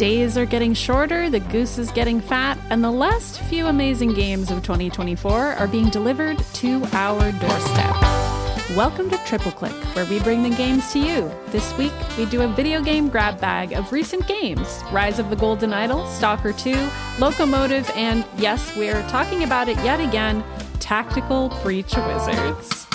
days are getting shorter, the goose is getting fat, and the last few amazing games of 2024 are being delivered to our doorstep. Welcome to Triple Click, where we bring the games to you. This week, we do a video game grab bag of recent games. Rise of the Golden Idol, Stalker 2, Loco Motive, and yes, we're talking about it yet again, Tactical Breach Wizards.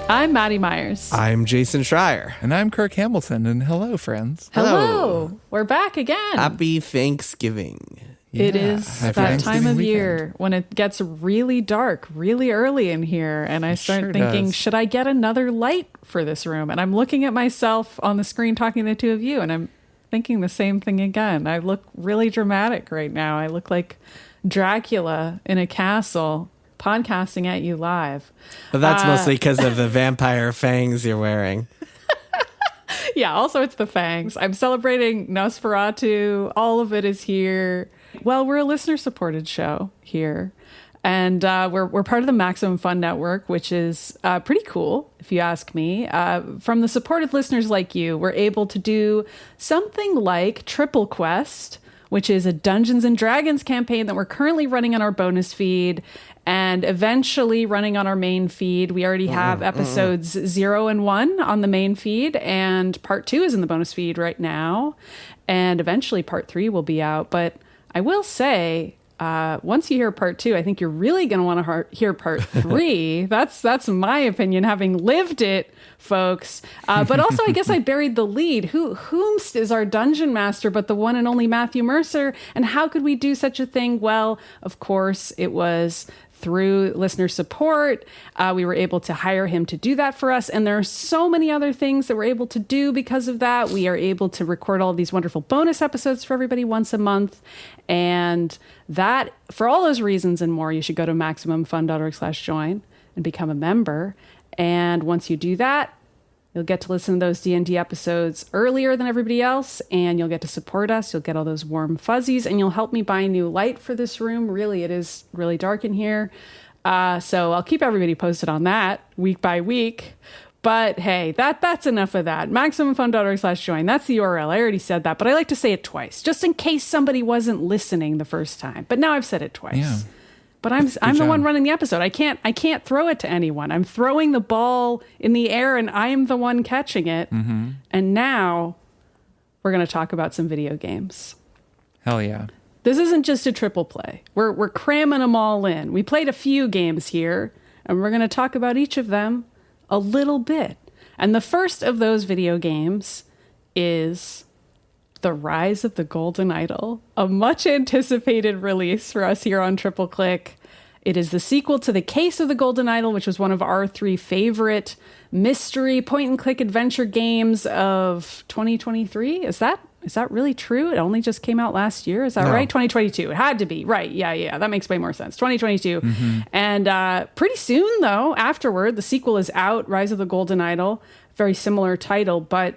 I'm Maddy Myers. I'm Jason Schreier. And I'm Kirk Hamilton. And hello, friends. Hello. We're back again. Happy Thanksgiving. It is that time of year when it gets really dark, really early in here. And I start thinking, should I get another light for this room? And I'm looking at myself on the screen talking to the two of you. And I'm thinking the same thing again. I look really dramatic right now. I look like Dracula in a castle podcasting at you live. But that's mostly because of the vampire fangs you're wearing. Yeah, also it's the fangs. I'm celebrating Nosferatu. All of it is here. Well, we're a listener-supported show here. And we're part of the Maximum Fun Network, which is pretty cool, if you ask me. From the supported listeners like you, we're able to do something like Triple Quest, which is a Dungeons & Dragons campaign that we're currently running on our bonus feed and eventually running on our main feed. We already have episodes 0 and 1 on the main feed, and part 2 is in the bonus feed right now. And eventually part 3 will be out. But I will say, once you hear part 2, I think you're really going to want to hear part 3. That's my opinion, having lived it, folks. But also, I guess I buried the lead. Whomst is our dungeon master but the one and only Matthew Mercer? And how could we do such a thing? Well, of course, it was through listener support. We were able to hire him to do that for us. And there are so many other things that we're able to do because of that. We are able to record all of these wonderful bonus episodes for everybody once a month. And that, for all those reasons and more, you should go to MaximumFun.org/join and become a member. And once you do that, you'll get to listen to those D&D episodes earlier than everybody else, and you'll get to support us. You'll get all those warm fuzzies, and you'll help me buy new light for this room. Really, it is really dark in here. So I'll keep everybody posted on that week by week. But hey, that's enough of that. MaximumFun.org/join. That's the URL. I already said that, but I like to say it twice, just in case somebody wasn't listening the first time. But now I've said it twice. Yeah. But I'm the one running the episode. I can't throw it to anyone. I'm throwing the ball in the air and I am the one catching it. Mm-hmm. And now we're going to talk about some video games. Hell yeah. This isn't just a triple play. We're cramming them all in. We played a few games here and we're going to talk about each of them a little bit. And the first of those video games is The Rise of the Golden Idol, a much anticipated release for us here on Triple Click. It is the sequel to The Case of the Golden Idol, which was one of our 3 favorite mystery point-and-click adventure games of 2023. Is that really true? It only just came out last year. Is that right? 2022. It had to be. Right. Yeah. That makes way more sense. 2022. Mm-hmm. And pretty soon, though, afterward, the sequel is out, Rise of the Golden Idol. Very similar title, but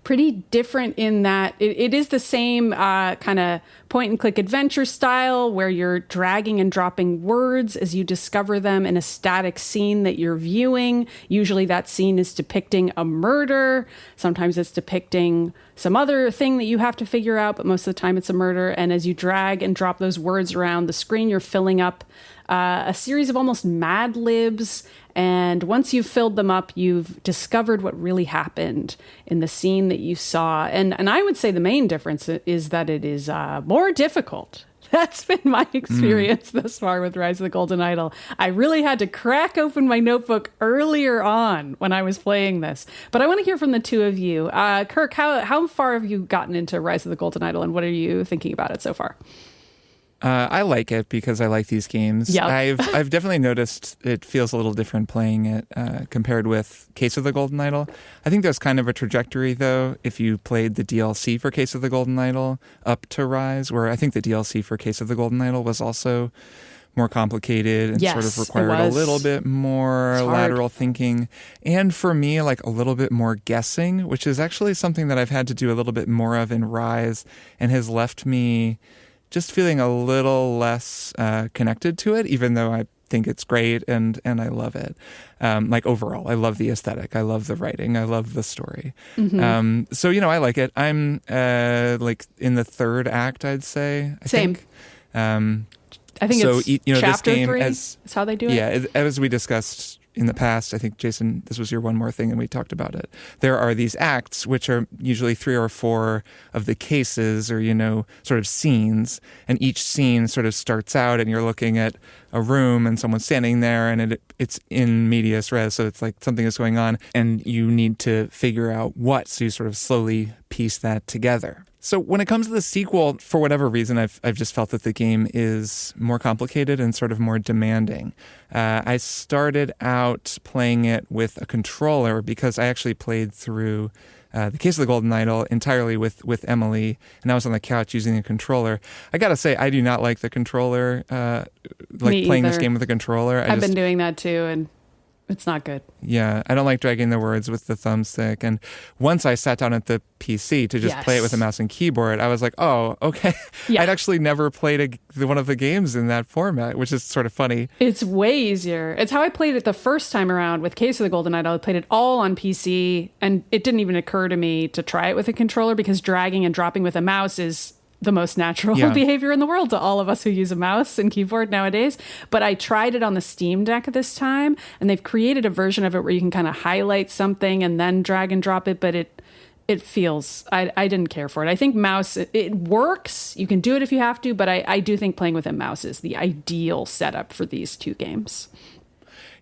pretty different in that it is the same kind of point-and-click adventure style where you're dragging and dropping words as you discover them in a static scene that you're viewing. Usually that scene is depicting a murder. Sometimes it's depicting some other thing that you have to figure out, but most of the time it's a murder. And as you drag and drop those words around the screen, you're filling up a series of almost Mad Libs. And once you've filled them up, you've discovered what really happened in the scene that you saw. And I would say the main difference is that it is more difficult. That's been my experience thus far with Rise of the Golden Idol. I really had to crack open my notebook earlier on when I was playing this. But I want to hear from the two of you. Kirk, how far have you gotten into Rise of the Golden Idol, and what are you thinking about it so far? I like it because I like these games. Yep. I've definitely noticed it feels a little different playing it compared with Case of the Golden Idol. I think there's kind of a trajectory, though, if you played the DLC for Case of the Golden Idol up to Rise, where I think the DLC for Case of the Golden Idol was also more complicated and sort of required a little bit more lateral thinking. And for me, like a little bit more guessing, which is actually something that I've had to do a little bit more of in Rise and has left me just feeling a little less connected to it, even though think it's great and I love it. Like overall, I love the aesthetic. I love the writing. I love the story. So, I like it. I'm like in the third act, I'd say. Same. I think so, it's this chapter game 3 is how they do it. Yeah, as we discussed in the past, I think, Jason, this was your one more thing and we talked about it. There are these acts, which are usually 3 or 4 of the cases or, sort of scenes. And each scene sort of starts out and you're looking at a room and someone's standing there and it's in medias res. So it's like something is going on and you need to figure out what. So you sort of slowly piece that together. So when it comes to the sequel, for whatever reason, I've just felt that the game is more complicated and sort of more demanding. I started out playing it with a controller because I actually played through The Case of the Golden Idol entirely with Emily, and I was on the couch using a controller. I gotta say, I do not like the controller, playing this game with a controller. I've been doing that too, and it's not good. Yeah, I don't like dragging the words with the thumbstick. And once I sat down at the PC to just play it with a mouse and keyboard, I was like, oh, okay. Yeah. I'd actually never played one of the games in that format, which is sort of funny. It's way easier. It's how I played it the first time around with Case of the Golden Idol. I played it all on PC, and it didn't even occur to me to try it with a controller because dragging and dropping with a mouse is the most natural behavior in the world to all of us who use a mouse and keyboard nowadays. But I tried it on the Steam Deck this time, and they've created a version of it where you can kind of highlight something and then drag and drop it, but it feels, I didn't care for it. I think mouse, it works. You can do it if you have to, but I do think playing with a mouse is the ideal setup for these two games.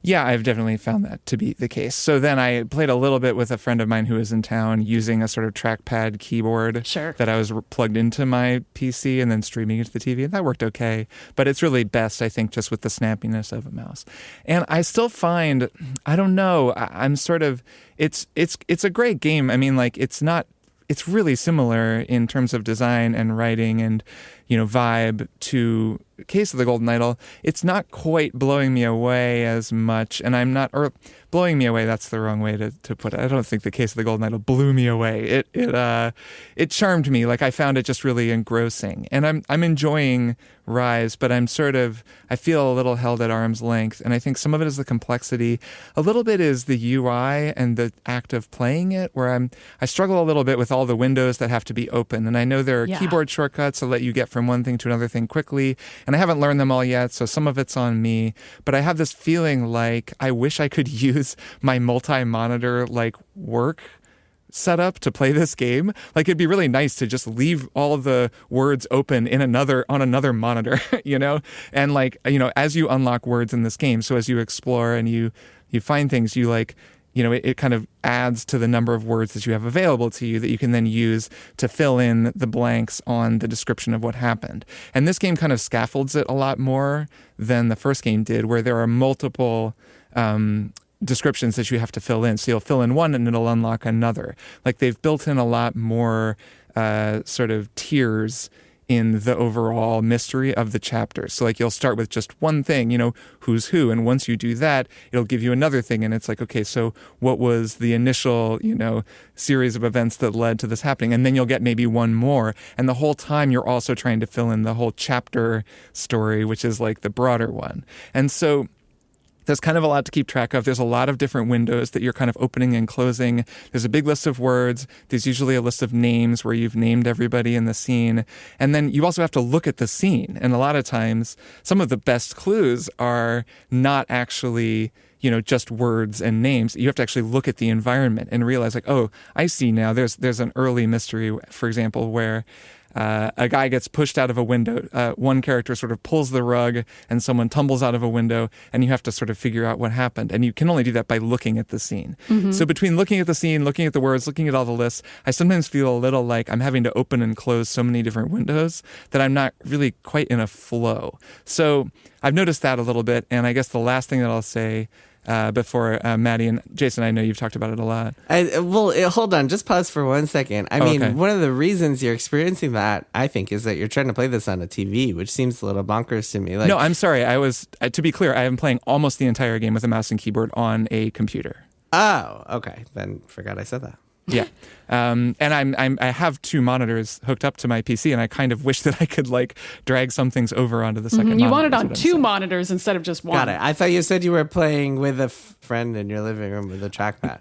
Yeah, I've definitely found that to be the case. So then I played a little bit with a friend of mine who was in town using a sort of trackpad keyboard that I was plugged into my PC and then streaming it to the TV, and that worked okay. But it's really best, I think, just with the snappiness of a mouse. And I still find, I don't know, I'm sort of, it's a great game. I mean, like, it's really similar in terms of design and writing and, vibe to Case of the Golden Idol. It's not quite blowing me away as much, and or blowing me away, that's the wrong way to put it. I don't think the Case of the Golden Idol blew me away. It charmed me. Like, I found it just really engrossing, and I'm enjoying Rise, but I feel a little held at arm's length, and I think some of it is the complexity. A little bit is the UI and the act of playing it, where I struggle a little bit with all the windows that have to be open, and I know there are keyboard shortcuts that let you get from one thing to another thing quickly, and I haven't learned them all yet, so some of it's on me, but I have this feeling like I wish I could use my multi-monitor work setup to play this game. Like, it'd be really nice to just leave all the words open on another monitor, and as you unlock words in this game, so as you explore and you find things, it kind of adds to the number of words that you have available to you that you can then use to fill in the blanks on the description of what happened. And this game kind of scaffolds it a lot more than the first game did, where there are multiple descriptions that you have to fill in. So you'll fill in one and it'll unlock another. Like, they've built in a lot more sort of tiers in the overall mystery of the chapters. So you'll start with just one thing, who's who. And once you do that, it'll give you another thing. And it's like, okay, so what was the initial, series of events that led to this happening? And then you'll get maybe one more. And the whole time you're also trying to fill in the whole chapter story, which is the broader one. And so there's kind of a lot to keep track of. There's a lot of different windows that you're kind of opening and closing. There's a big list of words. There's usually a list of names where you've named everybody in the scene. And then you also have to look at the scene. And a lot of times, some of the best clues are not actually, just words and names. You have to actually look at the environment and realize oh, I see now. There's an early mystery, for example, where a guy gets pushed out of a window. One character sort of pulls the rug and someone tumbles out of a window, and you have to sort of figure out what happened. And you can only do that by looking at the scene. Mm-hmm. So between looking at the scene, looking at the words, looking at all the lists, I sometimes feel a little like I'm having to open and close so many different windows that I'm not really quite in a flow. So I've noticed that a little bit. And I guess the last thing that I'll say before Maddy and Jason, I know you've talked about it a lot. Hold on, just pause for 1 second. I mean, one of the reasons you're experiencing that, I think, is that you're trying to play this on a TV, which seems a little bonkers to me. No, I'm sorry. To be clear, I am playing almost the entire game with a mouse and keyboard on a computer. Oh, okay. Then forgot I said that. Yeah. And I have 2 monitors hooked up to my PC, and I kind of wish that I could like drag some things over onto the second monitor. You want it on 2 monitors instead of just one. Got it. I thought you said you were playing with a friend in your living room with a trackpad.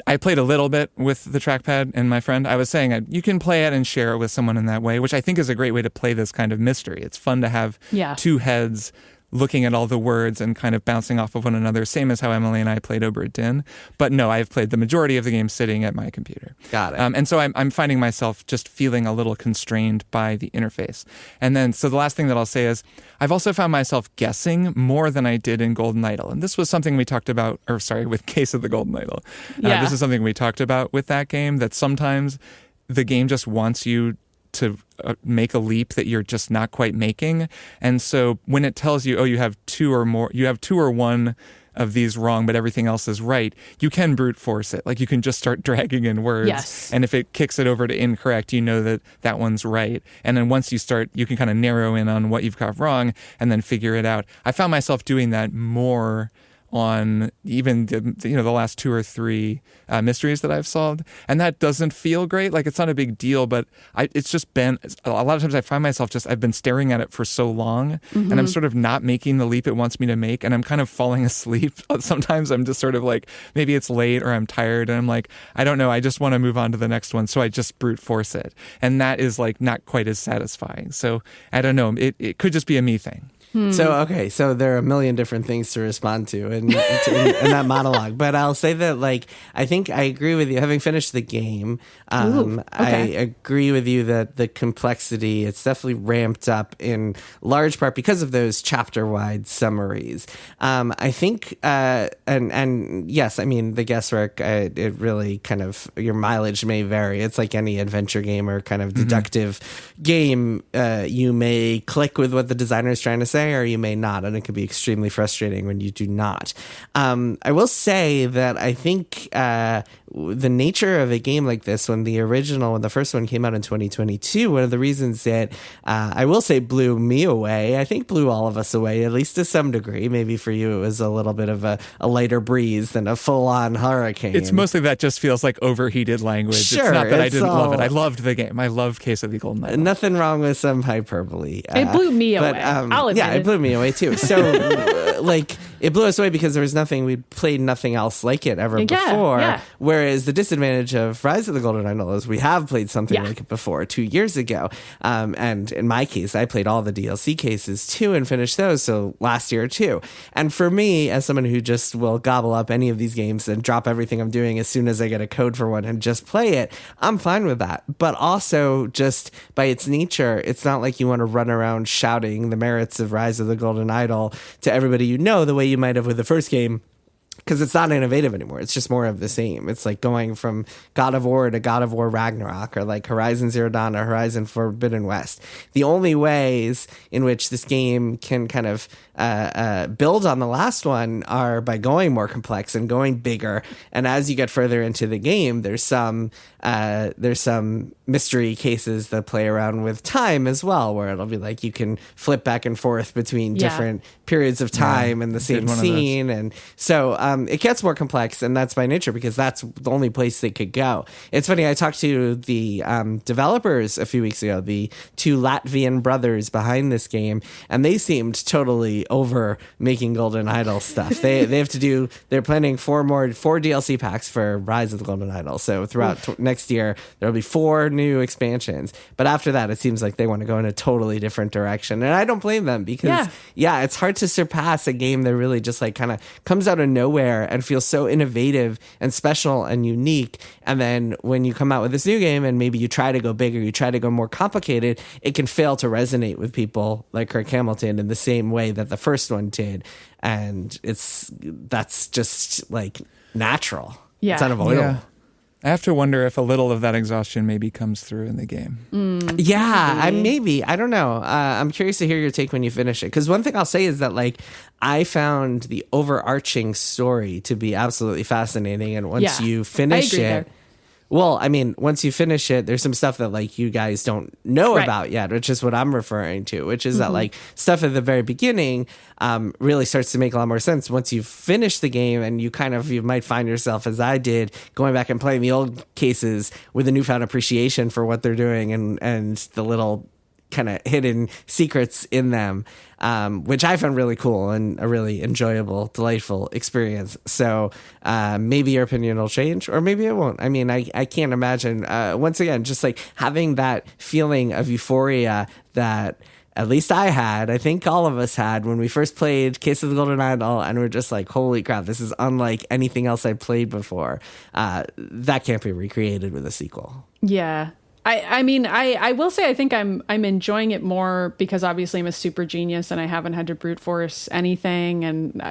I played a little bit with the trackpad and my friend. I was saying you can play it and share it with someone in that way, which I think is a great way to play this kind of mystery. It's fun to have 2 heads looking at all the words and kind of bouncing off of one another, same as how Emily and I played Obra Dinn. But no, I've played the majority of the game sitting at my computer. Got it. And so I'm finding myself just feeling a little constrained by the interface. And then, so the last thing that I'll say is, I've also found myself guessing more than I did in Golden Idol. And this was something we talked about, with Case of the Golden Idol. This is something we talked about with that game, that sometimes the game just wants you to make a leap that you're just not quite making. And so when it tells you, you have 2 or 1 of these wrong, but everything else is right, you can brute force it. Like you can just start dragging in words. Yes. And if it kicks it over to incorrect, you know that one's right. And then once you start, you can kind of narrow in on what you've got wrong and then figure it out. I found myself doing that more on even the last 2 or 3 mysteries that I've solved, and that doesn't feel great. Like it's not a big deal, but it's just been a lot of times I find myself I've been staring at it for so long, and I'm sort of not making the leap it wants me to make, and I'm kind of falling asleep. Sometimes I'm just sort of like, maybe it's late or I'm tired, and I'm like, I don't know, I just want to move on to the next one, so I just brute force it, and that is like not quite as satisfying. So I don't know, it could just be a me thing. So there are a million different things to respond to in that monologue. But I'll say that, like, I think I agree with you. Having finished the game, I agree with you that the complexity, it's definitely ramped up in large part because of those chapter-wide summaries. I think, and yes, I mean, the guesswork, it really kind of, your mileage may vary. It's like any adventure game or kind of deductive game. You may click with what the designer is trying to say, or you may not, and it can be extremely frustrating when you do not. I will say that I think the nature of a game like this, when the first one came out in 2022, one of the reasons that I will say blew me away, I think blew all of us away, at least to some degree. Maybe for you it was a little bit of a lighter breeze than a full-on hurricane. It's mostly that just feels like overheated language. Sure, it's not that I didn't love it. I loved the game. I loved Case of the Golden Idol. Nothing wrong with some hyperbole. It blew me away. I'll admit it blew me away too. So, it blew us away because there was we played nothing else like it ever before. Yeah. Whereas the disadvantage of Rise of the Golden Idol is we have played something like it before 2 years ago. And in my case, I played all the DLC cases too and finished those. So last year too. And for me, as someone who just will gobble up any of these games and drop everything I'm doing as soon as I get a code for one and just play it, I'm fine with that. But also, just by its nature, it's not like you want to run around shouting the merits of Rise of the Golden Idol to everybody you know the way you might have with the first game, because it's not innovative anymore. It's just more of the same. It's like going from God of War to God of War Ragnarok, or like Horizon Zero Dawn or Horizon Forbidden West. The only ways in which this game can kind of build on the last one are by going more complex and going bigger. And as you get further into the game, there's some mystery cases that play around with time as well, where it'll be like you can flip back and forth between different periods of time in the same scene. And so it gets more complex, and that's by nature because that's the only place they could go. It's funny, I talked to the developers a few weeks ago, the 2 Latvian brothers behind this game, and they seemed totally over making Golden Idol stuff. They have to do, they're planning 4 DLC packs for Rise of the Golden Idol. So throughout next year, there'll be 4 new expansions. But after that, it seems like they want to go in a totally different direction. And I don't blame them because, it's hard to surpass a game that really just like kind of comes out of nowhere and feels so innovative and special and unique. And then when you come out with this new game and maybe you try to go bigger, you try to go more complicated, it can fail to resonate with people like Kirk Hamilton in the same way that the first one did. And that's just like natural. Yeah. It's unavoidable. Yeah. I have to wonder if a little of that exhaustion maybe comes through in the game. Maybe. I don't know. I'm curious to hear your take when you finish it. Because one thing I'll say is that, like, I found the overarching story to be absolutely fascinating. And once you finish it, Well, I mean, once you finish it, there's some stuff that like you guys don't know about yet, which is what I'm referring to, which is that like stuff at the very beginning really starts to make a lot more sense once you finish the game, and you might find yourself, as I did, going back and playing the old cases with a newfound appreciation for what they're doing and the little kind of hidden secrets in them, which I found really cool and a really enjoyable, delightful experience. So maybe your opinion will change, or maybe it won't. I mean, I can't imagine, once again, just like having that feeling of euphoria that at least I had, I think all of us had, when we first played Case of the Golden Idol, and we're just like, holy crap, this is unlike anything else I've played before. That can't be recreated with a sequel. Yeah. I mean, I will say I think I'm enjoying it more because obviously I'm a super genius and I haven't had to brute force anything, and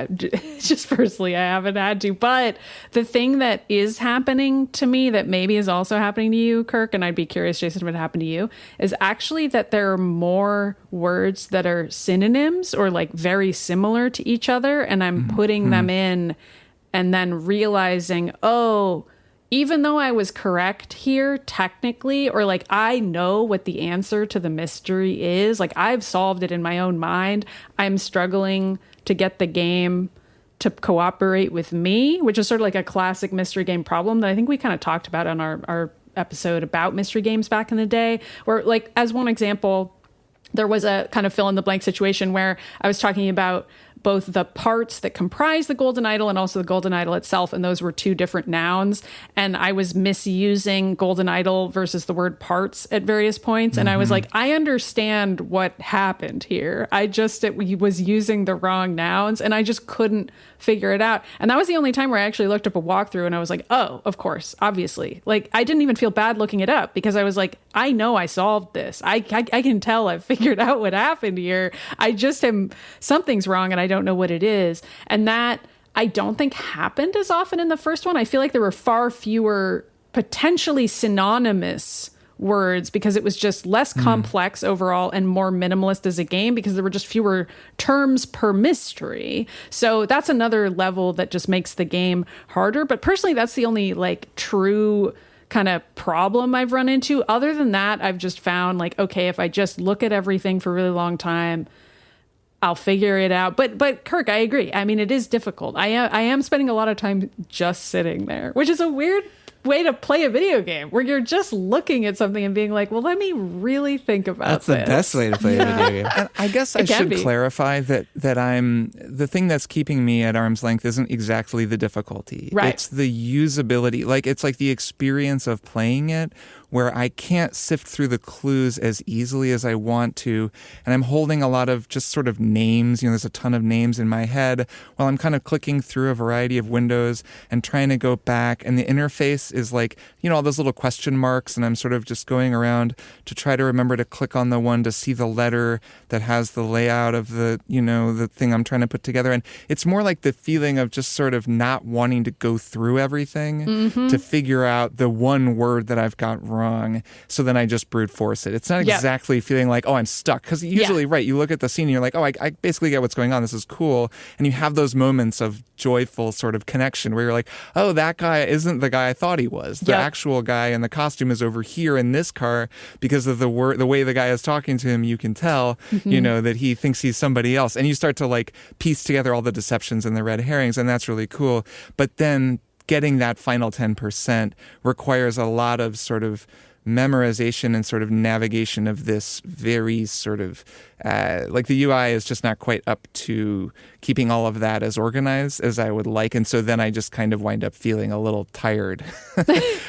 just personally I haven't had to. But the thing that is happening to me that maybe is also happening to you, Kirk, and I'd be curious, Jason, if it happened to you, is actually that there are more words that are synonyms or like very similar to each other, and I'm putting them in and then realizing, oh, even though I was correct here technically, or like I know what the answer to the mystery is, like I've solved it in my own mind, I'm struggling to get the game to cooperate with me, which is sort of like a classic mystery game problem that I think we kind of talked about on our episode about mystery games back in the day, where like as one example, there was a kind of fill in the blank situation where I was talking about both the parts that comprise the golden idol and also the golden idol itself, and those were two different nouns, and I was misusing golden idol versus the word parts at various points, and I was like, I understand what happened here. I just was using the wrong nouns, and I just couldn't figure it out. And that was the only time where I actually looked up a walkthrough, and I was like, oh, of course, obviously. Like, I didn't even feel bad looking it up because I was like, I know I solved this. I can tell I've figured out what happened here. I just am, something's wrong, and I don't know what it is. And that I don't think happened as often in the first one. I feel like there were far fewer potentially synonymous words because it was just less complex overall and more minimalist as a game because there were just fewer terms per mystery. So that's another level that just makes the game harder. But personally, that's the only like true kind of problem I've run into. Other than that, I've just found like, okay, if I just look at everything for a really long time, I'll figure it out. But Kirk, I agree. I mean, it is difficult. I am spending a lot of time just sitting there, which is a weird way to play a video game where you're just looking at something and being like, well, let me really think about this. That's the best way to play a video game. And I guess I should clarify that I'm the thing that's keeping me at arm's length isn't exactly the difficulty. Right. It's the usability. Like it's like the experience of playing it where I can't sift through the clues as easily as I want to. And I'm holding a lot of just sort of names. You know, there's a ton of names in my head while I'm kind of clicking through a variety of windows and trying to go back. And the interface is like, you know, all those little question marks. And I'm sort of just going around to try to remember to click on the one to see the letter that has the layout of the, you know, the thing I'm trying to put together. And it's more like the feeling of just sort of not wanting to go through everything to figure out the one word that I've got wrong. So then I just brute force it. It's not exactly feeling like, oh, I'm stuck. Because usually, right, you look at the scene and you're like, oh, I basically get what's going on. This is cool. And you have those moments of joyful sort of connection where you're like, oh, that guy isn't the guy I thought he was. The actual guy in the costume is over here in this car because of the way the guy is talking to him. You can tell, you know, that he thinks he's somebody else. And you start to like piece together all the deceptions and the red herrings. And that's really cool. But then getting that final 10% requires a lot of sort of memorization and sort of navigation of this very sort of like the UI is just not quite up to keeping all of that as organized as I would like. And so then I just kind of wind up feeling a little tired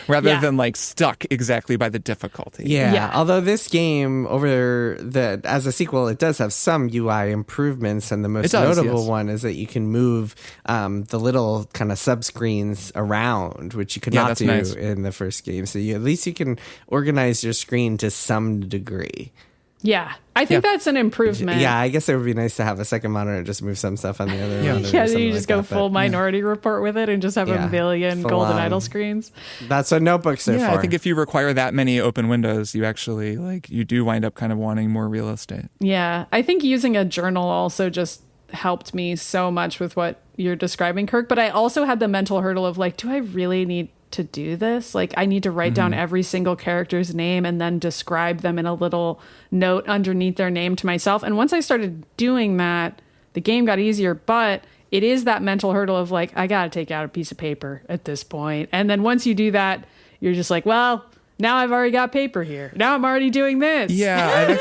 rather than like stuck exactly by the difficulty. Yeah. Although this game as a sequel, it does have some UI improvements. And the most notable one is that you can move the little kind of subscreens around, which you could not do in the first game. So at least you can organize your screen to some degree. Yeah, I think that's an improvement. Yeah, I guess it would be nice to have a second monitor and just move some stuff on the other monitor. Yeah, you just go full Minority Report with it and just have a million golden idol screens. That's what notebooks are for. Yeah, I think if you require that many open windows, you actually, like, you do wind up kind of wanting more real estate. Yeah, I think using a journal also just helped me so much with what you're describing, Kirk. But I also had the mental hurdle of like, do I really need to do this. Like, I need to write down every single character's name and then describe them in a little note underneath their name to myself. And once I started doing that, the game got easier, but it is that mental hurdle of like, I got to take out a piece of paper at this point. And then once you do that, you're just like, well, now I've already got paper here. Now I'm already doing this. Yeah,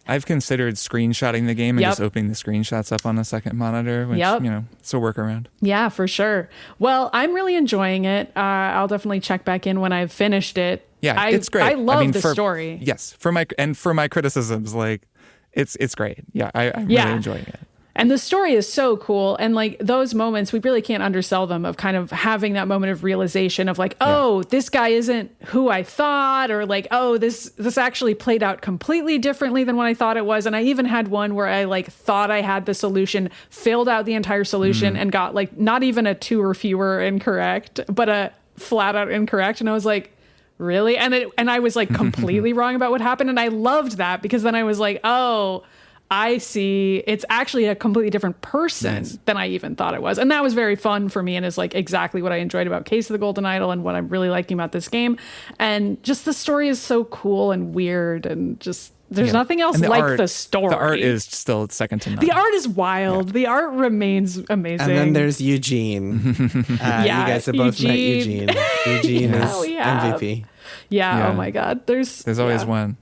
I've considered screenshotting the game and just opening the screenshots up on a second monitor, which, it's a workaround. Yeah, for sure. Well, I'm really enjoying it. I'll definitely check back in when I've finished it. Yeah, it's great. I love the story. Yes, for my criticisms, like, it's great. Yeah, I'm really enjoying it. And the story is so cool. And like those moments, we really can't undersell them, of kind of having that moment of realization of like, oh, this guy isn't who I thought, or like, oh, this actually played out completely differently than what I thought it was. And I even had one where I like thought I had the solution, filled out the entire solution and got like not even a 2 or fewer incorrect, but a flat out incorrect. And I was like, really? And I was like completely wrong about what happened. And I loved that, because then I was like, oh, I see, it's actually a completely different person than I even thought it was. And that was very fun for me, and is like exactly what I enjoyed about Case of the Golden Idol and what I'm really liking about this game. And just the story is so cool and weird, and just there's nothing else like the story. The art is still second to none. The art is wild. The art remains amazing. And then there's Eugene. You guys have both met Eugene. Eugene is MVP. Yeah, oh my God. There's always one.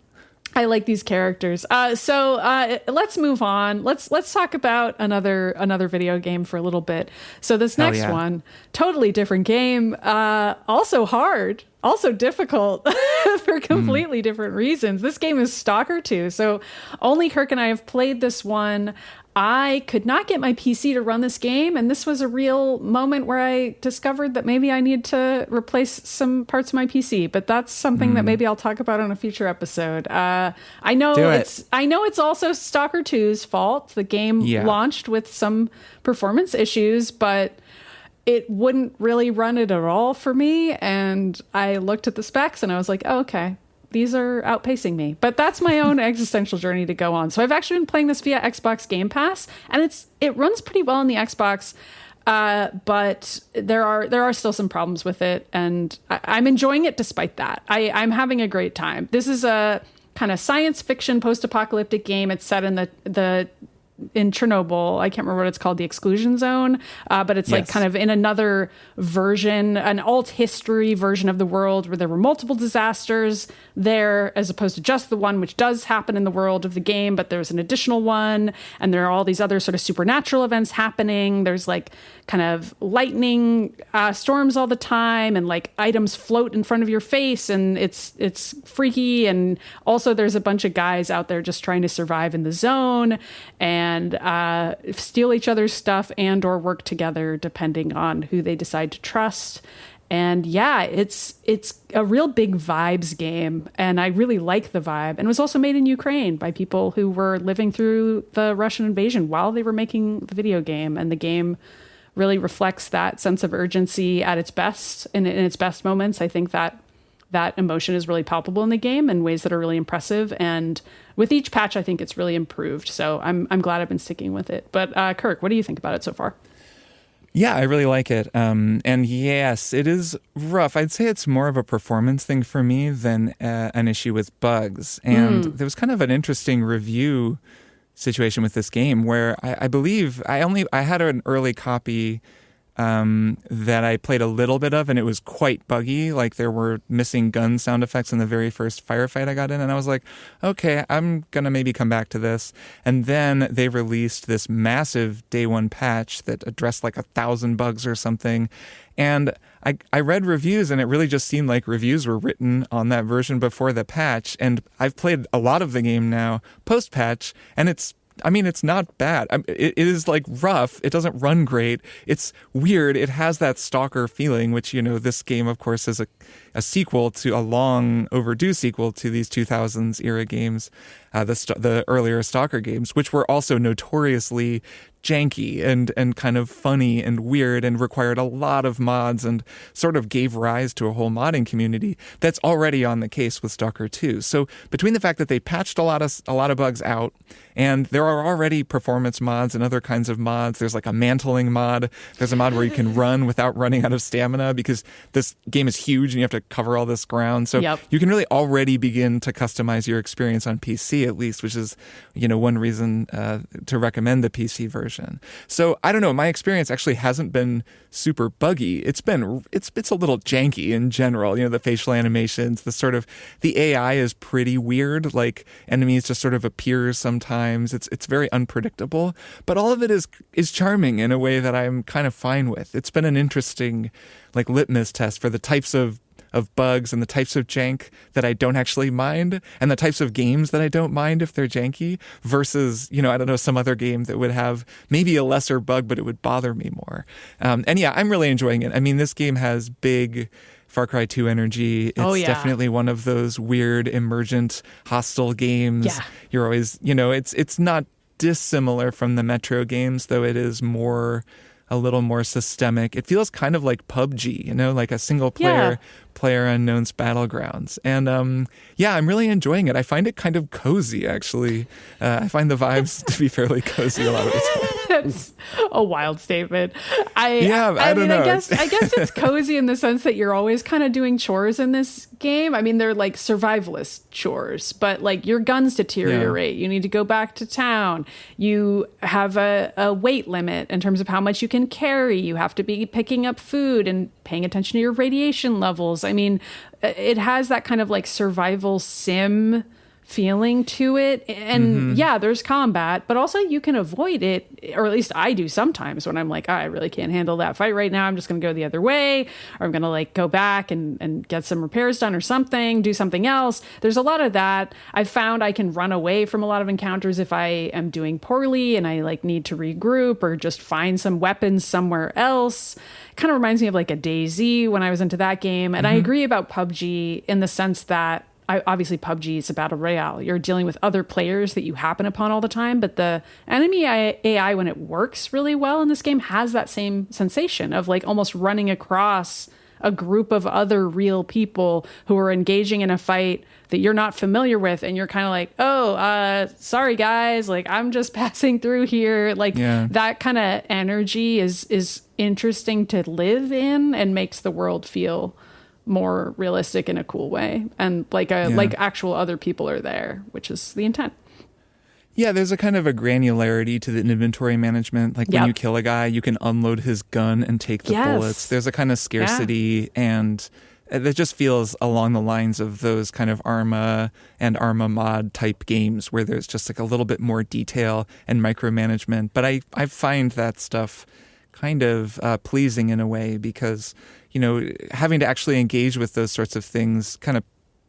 I like these characters. So let's move on. Let's talk about another video game for a little bit. So this next one, totally different game. Also hard, also difficult for completely different reasons. This game is Stalker 2. So only Kirk and I have played this one. I could not get my PC to run this game, and this was a real moment where I discovered that maybe I need to replace some parts of my PC. But that's something that maybe I'll talk about on a future episode. I know it's also Stalker 2's fault. The game launched with some performance issues, but it wouldn't really run it at all for me. And I looked at the specs and I was like, oh, okay, these are outpacing me. But that's my own existential journey to go on. So I've actually been playing this via Xbox Game Pass, and it runs pretty well on the Xbox, but there are still some problems with it, and I'm enjoying it despite that. I'm having a great time. This is a kind of science fiction post-apocalyptic game. It's set in in Chernobyl. I can't remember what it's called, the exclusion zone, but it's like kind of in another version, an alt history version of the world where there were multiple disasters there, as opposed to just the one which does happen in the world of the game, but there's an additional one, and there are all these other sort of supernatural events happening. There's like kind of lightning storms all the time, and like items float in front of your face, and it's freaky. And also there's a bunch of guys out there just trying to survive in the zone and steal each other's stuff and or work together depending on who they decide to trust. And yeah, it's a real big vibes game, and I really like the vibe. And it was also made in Ukraine by people who were living through the Russian invasion while they were making the video game, and the game really reflects that sense of urgency at its best, in its best moments. I think that emotion is really palpable in the game in ways that are really impressive. And with each patch, I think it's really improved. So I'm glad I've been sticking with it. But Kirk, what do you think about it so far? Yeah, I really like it. And yes, it is rough. I'd say it's more of a performance thing for me than an issue with bugs. And there was kind of an interesting review situation with this game where I believe I had an early copy that I played a little bit of, and it was quite buggy. Like there were missing gun sound effects in the very first firefight I got in, and I was like, okay, I'm gonna maybe come back to this. And then they released this massive day one patch that addressed like 1,000 bugs or something. And I read reviews, and it really just seemed like reviews were written on that version before the patch. And I've played a lot of the game now post-patch, and it's not bad. It is like rough. It doesn't run great. It's weird. It has that Stalker feeling, which, this game, of course, is a sequel to a long overdue sequel to these 2000s era games, the earlier Stalker games, which were also notoriously janky and kind of funny and weird and required a lot of mods and sort of gave rise to a whole modding community. That's already on the case with Stalker 2. So between the fact that they patched a lot of bugs out, and there are already performance mods and other kinds of mods. There's like a mantling mod. There's a mod where you can run without running out of stamina because this game is huge and you have to cover all this ground. So you can really already begin to customize your experience on PC at least, which is, one reason to recommend the PC version. So I don't know. My experience actually hasn't been super buggy. It's a little janky in general. The facial animations, the AI is pretty weird. Like enemies just sort of appear sometimes. It's very unpredictable, but all of it is charming in a way that I'm kind of fine with. It's been an interesting litmus test for the types of bugs and the types of jank that I don't actually mind and the types of games that I don't mind if they're janky versus, I don't know, some other game that would have maybe a lesser bug, but it would bother me more. And yeah, I'm really enjoying it. I mean, this game has big Far Cry 2 energy. It's definitely one of those weird, emergent, hostile games. Yeah. You're always, it's not dissimilar from the Metro games, though it is a little more systemic. It feels kind of like PUBG, like a single player unknown's battlegrounds. And I'm really enjoying it. I find it kind of cozy, actually. I find the vibes to be fairly cozy a lot of the time. That's a wild statement. I don't know. I guess it's cozy in the sense that you're always kind of doing chores in this game. I mean, they're like survivalist chores, but like your guns deteriorate. You need to go back to town. You have a weight limit in terms of how much you can carry. You have to be picking up food and paying attention to your radiation levels. I mean, it has that kind of like survival sim feeling to it. And there's combat, but also you can avoid it, or at least I do sometimes when I'm like, I really can't handle that fight right now. I'm just going to go the other way, or I'm going to like go back and get some repairs done or something, do something else. There's a lot of that. I've found I can run away from a lot of encounters if I am doing poorly and I like need to regroup or just find some weapons somewhere else. It kind of reminds me of like a DayZ when I was into that game. And I agree about PUBG in the sense that obviously PUBG is a battle royale. You're dealing with other players that you happen upon all the time, but the enemy AI, when it works really well in this game, has that same sensation of like almost running across a group of other real people who are engaging in a fight that you're not familiar with, and you're kind of like, sorry guys, like I'm just passing through here. Like that kind of energy is interesting to live in and makes the world feel more realistic in a cool way, and like actual other people are there, which is the intent. Yeah, there's a kind of a granularity to the inventory management. Like when you kill a guy, you can unload his gun and take the bullets. There's a kind of scarcity, and it just feels along the lines of those kind of Arma and Arma mod type games where there's just like a little bit more detail and micromanagement. But I find that stuff kind of pleasing in a way because, having to actually engage with those sorts of things kind of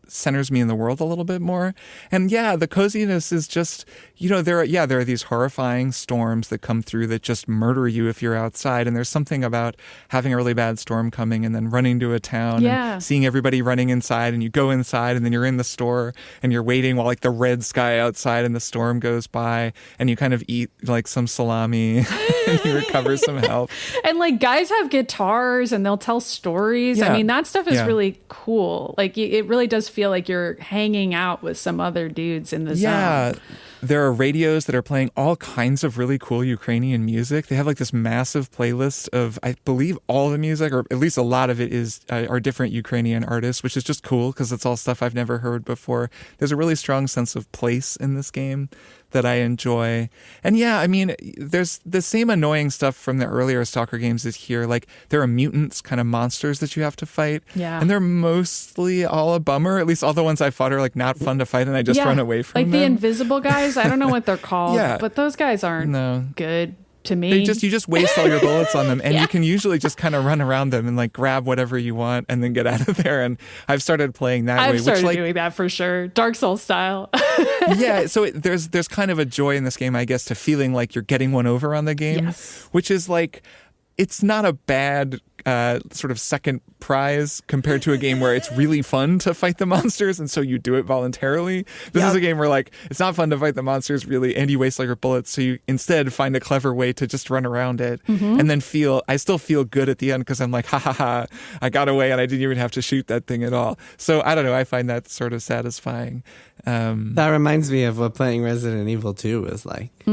centers me in the world a little bit more. And the coziness is just, there are these horrifying storms that come through that just murder you if you're outside. And there's something about having a really bad storm coming and then running to a town and seeing everybody running inside, and you go inside and then you're in the store and you're waiting while like the red sky outside and the storm goes by, and you kind of eat like some salami and you recover some health. And like guys have guitars and they'll tell stories. I mean, that stuff is really cool. Like it really does feel like you're hanging out with some other dudes in the zone. There are radios that are playing all kinds of really cool Ukrainian music. They have like this massive playlist of, I believe, all the music, or at least a lot of it are different Ukrainian artists, which is just cool because it's all stuff I've never heard before. There's a really strong sense of place in this game that I enjoy. And I mean, there's the same annoying stuff from the earlier Stalker games is here. Like there are mutants, kind of monsters that you have to fight. Yeah. And they're mostly all a bummer. At least all the ones I fought are like not fun to fight, and I just run away from them. Like the invisible guys, I don't know what they're called, but those guys aren't good to me. You just waste all your bullets on them, and you can usually just kind of run around them and like grab whatever you want and then get out of there. And I've started playing that way. I've started doing that for sure, Dark Souls style. So there's kind of a joy in this game, I guess, to feeling like you're getting one over on the game, which is like, it's not a bad sort of second prize compared to a game where it's really fun to fight the monsters, and so you do it voluntarily. This is a game where like it's not fun to fight the monsters really, and you waste like your bullets, so you instead find a clever way to just run around it, and then I still feel good at the end because I'm like, ha ha ha, I got away and I didn't even have to shoot that thing at all. So I don't know, I find that sort of satisfying. That reminds me of what playing Resident Evil 2 was like. I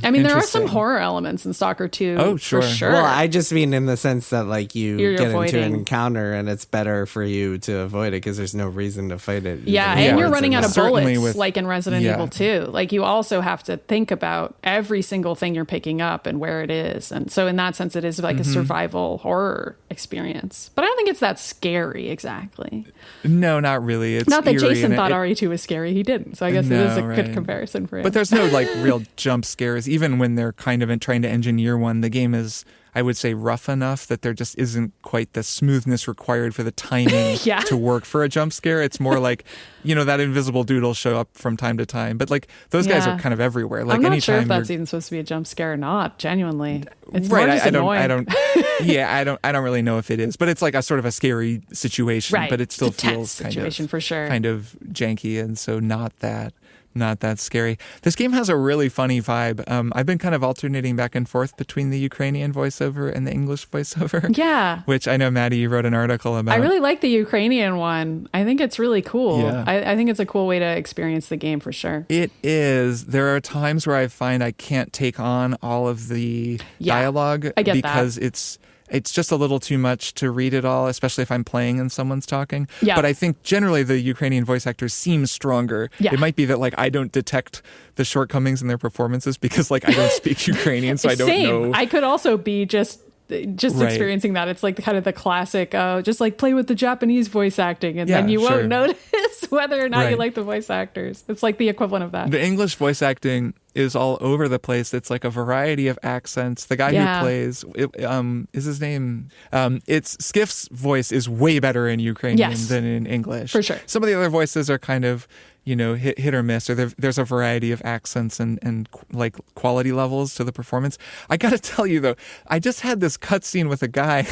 mean, there are some horror elements in Stalker 2. Oh, sure. For sure. Well, I just mean in the sense that like You're get avoiding. into an encounter and it's better for you to avoid it because there's no reason to fight it. Yeah, and you're running out of Certainly bullets like in Resident Evil 2. Like you also have to think about every single thing you're picking up and where it is. And so in that sense, it is like a survival horror experience. But I don't think it's that scary exactly. No, not really. It's not that eerie, Jason and thought RE2 was scary. He didn't. So I guess it is a good comparison for him. But there's no like real jump scares. Even when they're kind of trying to engineer one, the game is, I would say, rough enough that there just isn't quite the smoothness required for the timing to work for a jump scare. It's more like, that invisible dude will show up from time to time. But like those guys are kind of everywhere. Like I'm not anytime sure if that's even supposed to be a jump scare or not. Genuinely, it's right. more just annoying. I don't really know if it is, but it's like a sort of a scary situation. Right. But it still it's a tense feels situation for sure. kind of janky, and so not that scary. This game has a really funny vibe. I've been kind of alternating back and forth between the Ukrainian voiceover and the English voiceover. Yeah. Which I know, Maddy, you wrote an article about. I really like the Ukrainian one. I think it's really cool. Yeah. I think it's a cool way to experience the game for sure. It is. There are times where I find I can't take on all of the dialogue I get because it's just a little too much to read it all, especially if I'm playing and someone's talking. Yeah. But I think generally the Ukrainian voice actors seem stronger. Yeah. It might be that like I don't detect the shortcomings in their performances because like I don't speak Ukrainian, so I don't know. I could also be just experiencing that. It's like kind of the classic, just like play with the Japanese voice acting, and then you won't notice whether or not you like the voice actors. It's like the equivalent of that. The English voice acting is all over the place. It's like a variety of accents. The guy who plays is his name. It's Skiff's voice is way better in Ukrainian than in English. For sure. Some of the other voices are kind of hit or miss, or there's a variety of accents and like quality levels to the performance. I gotta tell you though, I just had this cutscene with a guy.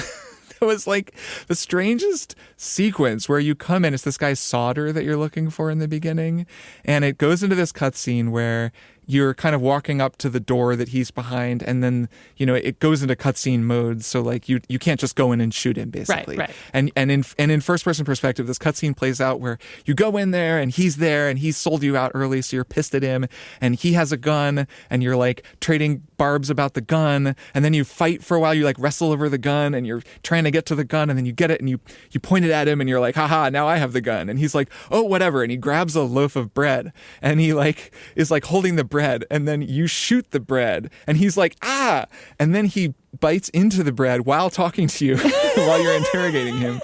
It was like the strangest sequence where you come in. It's this guy's solder that you're looking for in the beginning, and it goes into this cutscene where you're kind of walking up to the door that he's behind, and then it goes into cutscene mode. So like you can't just go in and shoot him basically. Right. And in first person perspective, this cutscene plays out where you go in there and he's there and he's sold you out early, so you're pissed at him, and he has a gun and you're like trading barbs about the gun, and then you fight for a while. You like wrestle over the gun and you're trying to get to the gun, and then you get it and you point it at him and you're like, haha, now I have the gun. And he's like, oh, whatever. And he grabs a loaf of bread and he like is like holding the bread, and then you shoot the bread and he's like, ah, and then he bites into the bread while talking to you while you're interrogating him.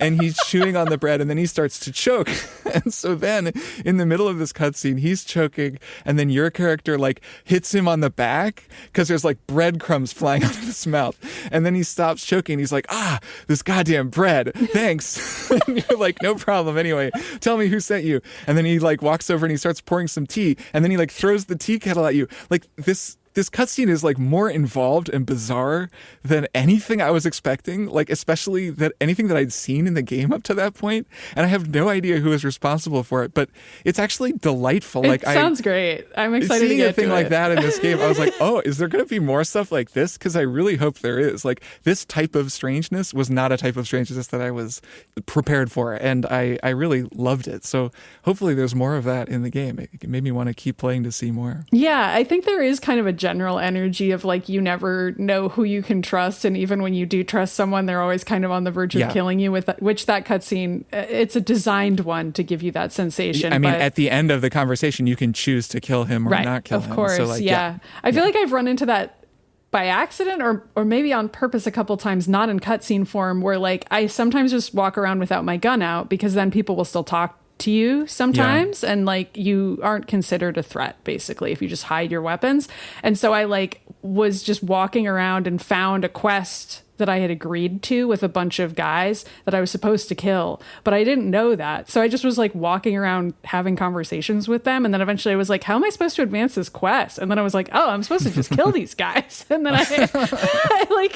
And he's chewing on the bread, and then he starts to choke. And so then in the middle of this cutscene, he's choking, and then your character like hits him on the back because there's like breadcrumbs flying out of his mouth. And then he stops choking. He's like, ah, this goddamn bread. Thanks. And you're like, no problem. Anyway, tell me who sent you. And then he like walks over and he starts pouring some tea, and then he like throws the tea kettle at you. Like this cutscene is like more involved and bizarre than anything I was expecting, like especially that anything that I'd seen in the game up to that point. And I have no idea who is responsible for it, but it's actually delightful. It sounds great. I'm excited to seeing get a thing to like it. that in this game. I was like, oh, is there going to be more stuff like this? Because I really hope there is. Like this type of strangeness was not a type of strangeness that I was prepared for, and I really loved it. So hopefully there's more of that in the game. It made me want to keep playing to see more. Yeah, I think there is kind of a general energy of like you never know who you can trust, and even when you do trust someone, they're always kind of on the verge of killing you. With that, which that cutscene, it's a designed one to give you that sensation. I mean, at the end of the conversation, you can choose to kill him or not kill him. Of course, so like, I feel like I've run into that by accident or maybe on purpose a couple times, not in cutscene form, where like I sometimes just walk around without my gun out because then people will still talk to you sometimes, and like you aren't considered a threat basically if you just hide your weapons. And so I like was just walking around and found a quest that I had agreed to with a bunch of guys that I was supposed to kill, but I didn't know that. So I just was like walking around having conversations with them. And then eventually I was like, how am I supposed to advance this quest? And then I was like, oh, I'm supposed to just kill these guys. And then I like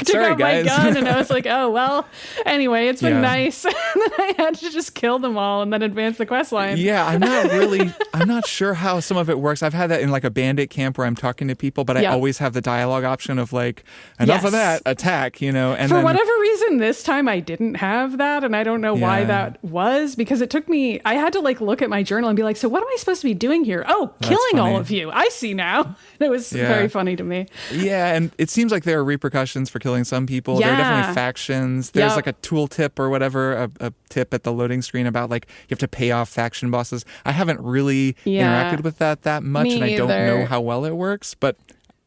took out my gun and I was like, oh, well, anyway, it's been nice. And then I had to just kill them all and then advance the quest line. Yeah, I'm not sure how some of it works. I've had that in like a bandit camp where I'm talking to people, but I always have the dialogue option of like, enough of that, attack. And for whatever reason this time I didn't have that, and I don't know why that was, because it took me, I had to like look at my journal and be like, so what am I supposed to be doing here? Oh, killing all of you. I see now. It was very funny to me. Yeah, and it seems like there are repercussions for killing some people. There are definitely factions. There's like a tool tip or whatever, a tip at the loading screen about like you have to pay off faction bosses. I haven't really interacted with that much, and I don't know how well it works, but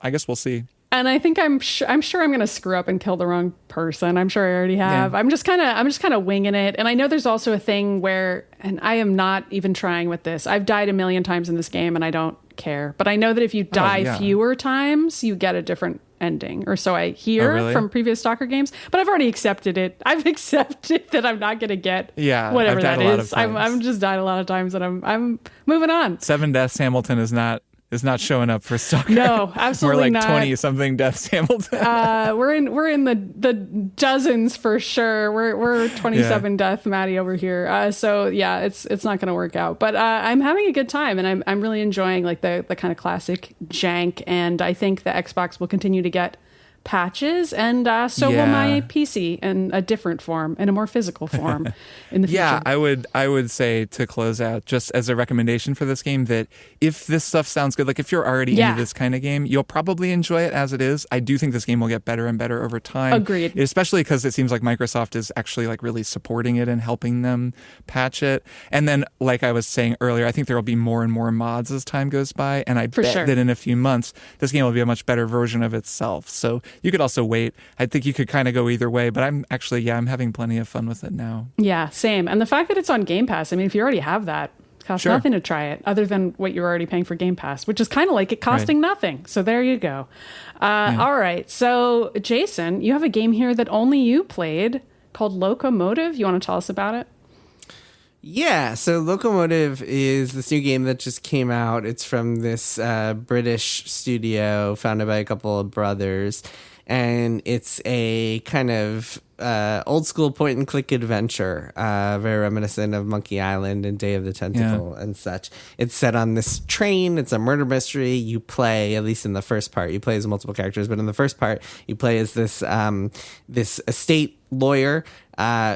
I guess we'll see. And I think I'm sure I'm going to screw up and kill the wrong person. I'm sure I already have. Yeah. I'm just kind of winging it. And I know there's also a thing where, and I am not even trying with this. I've died a million times in this game and I don't care. But I know that if you die fewer times, you get a different ending. Or so I hear from previous Stalker games. But I've already accepted it. I've accepted that I'm not going to get whatever that is. I've just died a lot of times and I'm moving on. 7 deaths Hamilton is not showing up for Stalker. No, absolutely not. We're like 20-something deaths Hamilton. We're in the dozens for sure. We're 27 death Maddy over here. So yeah, it's not going to work out. But I'm having a good time, and I'm really enjoying like the kind of classic jank. And I think the Xbox will continue to get patches, and so will my PC in a different form, in a more physical form in the future. Yeah, I would say, to close out, just as a recommendation for this game, that if this stuff sounds good, like if you're already into this kind of game, you'll probably enjoy it as it is. I do think this game will get better and better over time. Agreed. Especially because it seems like Microsoft is actually like really supporting it and helping them patch it. And then, like I was saying earlier, I think there will be more and more mods as time goes by, and I bet that in a few months, this game will be a much better version of itself. So you could also wait. I think you could kind of go either way, but I'm having plenty of fun with it now. Yeah, same. And the fact that it's on Game Pass, I mean, if you already have that, it costs nothing to try it other than what you're already paying for Game Pass, which is kind of like it costing nothing. So there you go. All right. So Jason, you have a game here that only you played called Loco Motive. You want to tell us about it? Yeah, so Loco Motive is this new game that just came out. It's from this British studio founded by a couple of brothers. And it's a kind of old school point and click adventure, very reminiscent of Monkey Island and Day of the Tentacle and such. It's set on this train. It's a murder mystery. You play, at least in the first part, you play as multiple characters, but in the first part, you play as this estate lawyer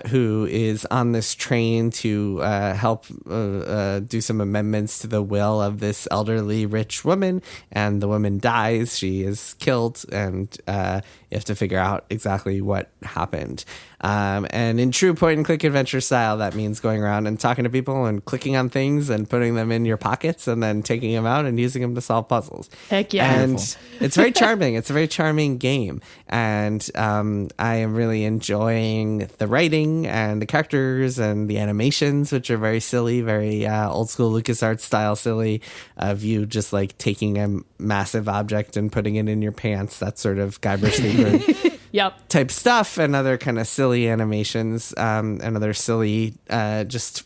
who is on this train to help do some amendments to the will of this elderly rich woman, and the woman dies. She is killed, and you have to figure out exactly what happened. And in true point and click adventure style, that means going around and talking to people and clicking on things and putting them in your pockets and then taking them out and using them to solve puzzles. Heck yeah. And it's very charming. It's a very charming game. And I am really enjoying the writing and the characters and the animations, which are very silly, very old school LucasArts style silly, of you just like taking a massive object and putting it in your pants, that sort of Guybrush Threepwood type stuff, and other kind of silly animations, and other silly just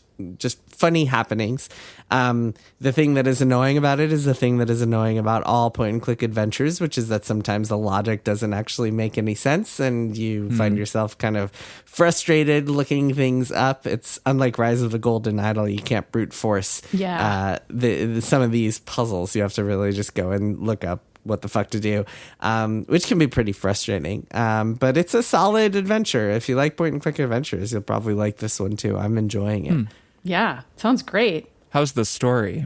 funny happenings. The thing that is annoying about it is the thing that is annoying about all point and click adventures, which is that sometimes the logic doesn't actually make any sense, and you find yourself kind of frustrated looking things up. It's unlike Rise of the Golden Idol. You can't brute force some of these puzzles. You have to really just go and look up what the fuck to do, which can be pretty frustrating. But it's a solid adventure. If you like point and click adventures, you'll probably like this one too. I'm enjoying it. Yeah, sounds great. How's the story?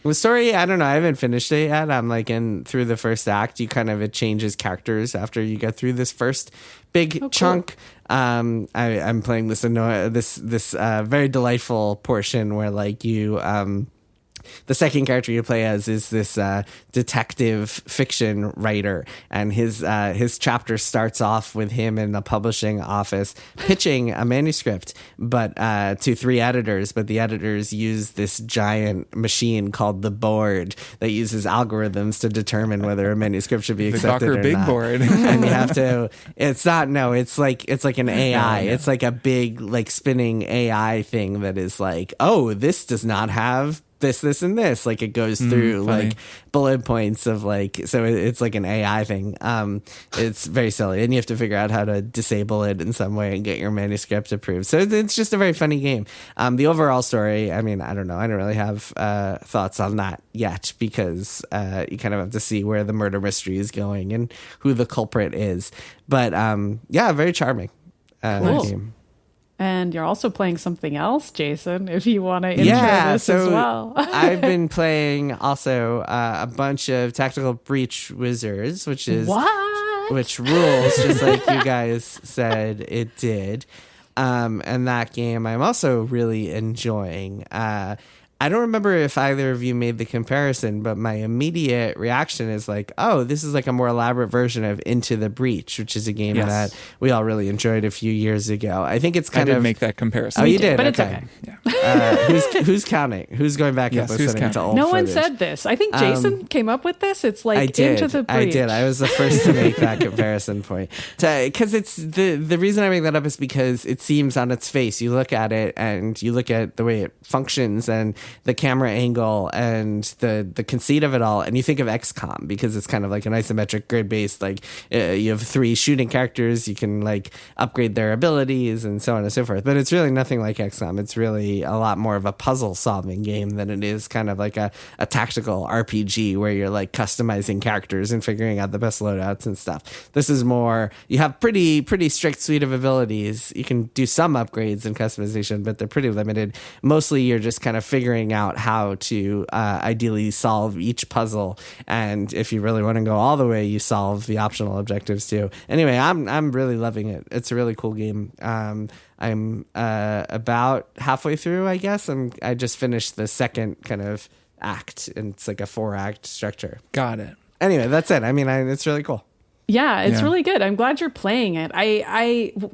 The story, I don't know. I haven't finished it yet. I'm like through the first act. It changes characters after you get through this first big chunk. I'm playing this very delightful portion where like you the second character you play as is this detective fiction writer, and his chapter starts off with him in the publishing office pitching a manuscript, but to 3 editors. But the editors use this giant machine called the board that uses algorithms to determine whether a manuscript should be accepted Gawker or big not. board. And you have to. It's not. No, it's like an AI. No. It's like a big like spinning AI thing that is like, oh, this does not have this, and this. Like it goes through funny. like bullet points of like, so it's like an AI thing. It's very silly, and you have to figure out how to disable it in some way and get your manuscript approved. So it's just a very funny game. The overall story, I mean, I don't know. I don't really have thoughts on that yet, because you kind of have to see where the murder mystery is going and who the culprit is. But yeah, very charming Cool. game. And you're also playing something else, Jason, if you want to intro this as well. I've been playing also a bunch of Tactical Breach Wizards, which is which rules, just like you guys said it did. And that game I'm also really enjoying. I don't remember if either of you made the comparison, but my immediate reaction is like, oh, this is like a more elaborate version of Into the Breach, which is a game that we all really enjoyed a few years ago. I think it's kind of... I did make that comparison. Oh, you did? But okay. it's okay. Who's counting? Who's going back and listening to old No one footage? said this. I think Jason came up with this. It's like Into the Breach. I did. I was the first to make that comparison point. Because it's the reason I make that up is because it seems on its face, you look at it and you look at the way it functions and the camera angle and the conceit of it all, and you think of XCOM because it's kind of like an isometric grid based, like you have 3 shooting characters, you can like upgrade their abilities and so on and so forth. But it's really nothing like XCOM. It's really a lot more of a puzzle solving game than it is kind of like a tactical RPG where you're like customizing characters and figuring out the best loadouts and stuff. This is more, you have pretty strict suite of abilities. You can do some upgrades and customization, but they're pretty limited. Mostly you're just kind of figuring out how to ideally solve each puzzle, and if you really want to go all the way, you solve the optional objectives too. Anyway, I'm really loving it. It's a really cool game. I'm about halfway through, I guess. I just finished the second kind of act, and it's like a 4-act structure. Got it. Anyway, that's it. I mean, it's really cool. Yeah, it's really good. I'm glad you're playing it.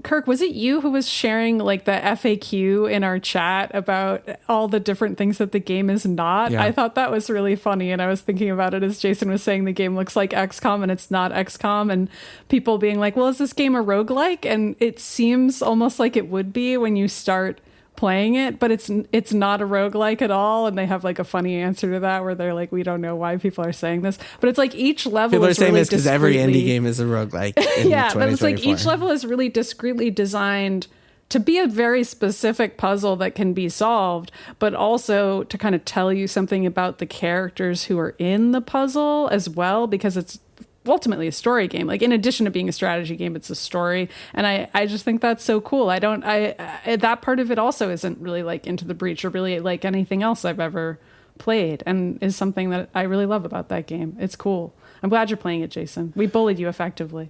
Kirk, was it you who was sharing like the FAQ in our chat about all the different things that the game is not? Yeah. I thought that was really funny, and I was thinking about it as Jason was saying the game looks like XCOM and it's not XCOM, and people being like, well, is this game a roguelike? And it seems almost like it would be when you start playing it, but it's not a roguelike at all. And they have like a funny answer to that where they're like, we don't know why people are saying this, but it's like each level people are is saying really this because every indie game is a roguelike. Yeah, but it's like each level is really discreetly designed to be a very specific puzzle that can be solved, but also to kind of tell you something about the characters who are in the puzzle as well, because it's ultimately a story game. Like in addition to being a strategy game, it's a story, and I just think that's so cool. I that part of it also isn't really like Into the Breach or really like anything else I've ever played, and is something that I really love about that game. It's cool. I'm glad you're playing it, Jason. We bullied you effectively.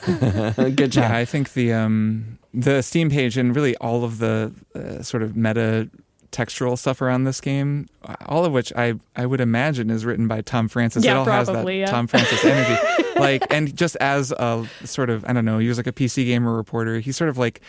Good job. Yeah, I think the Steam page and really all of the sort of meta textural stuff around this game, all of which I would imagine is written by Tom Francis. Yeah, it all probably, has that Tom Francis energy. Like, and just as a sort of, I don't know, he was like a PC Gamer reporter. He's sort of like,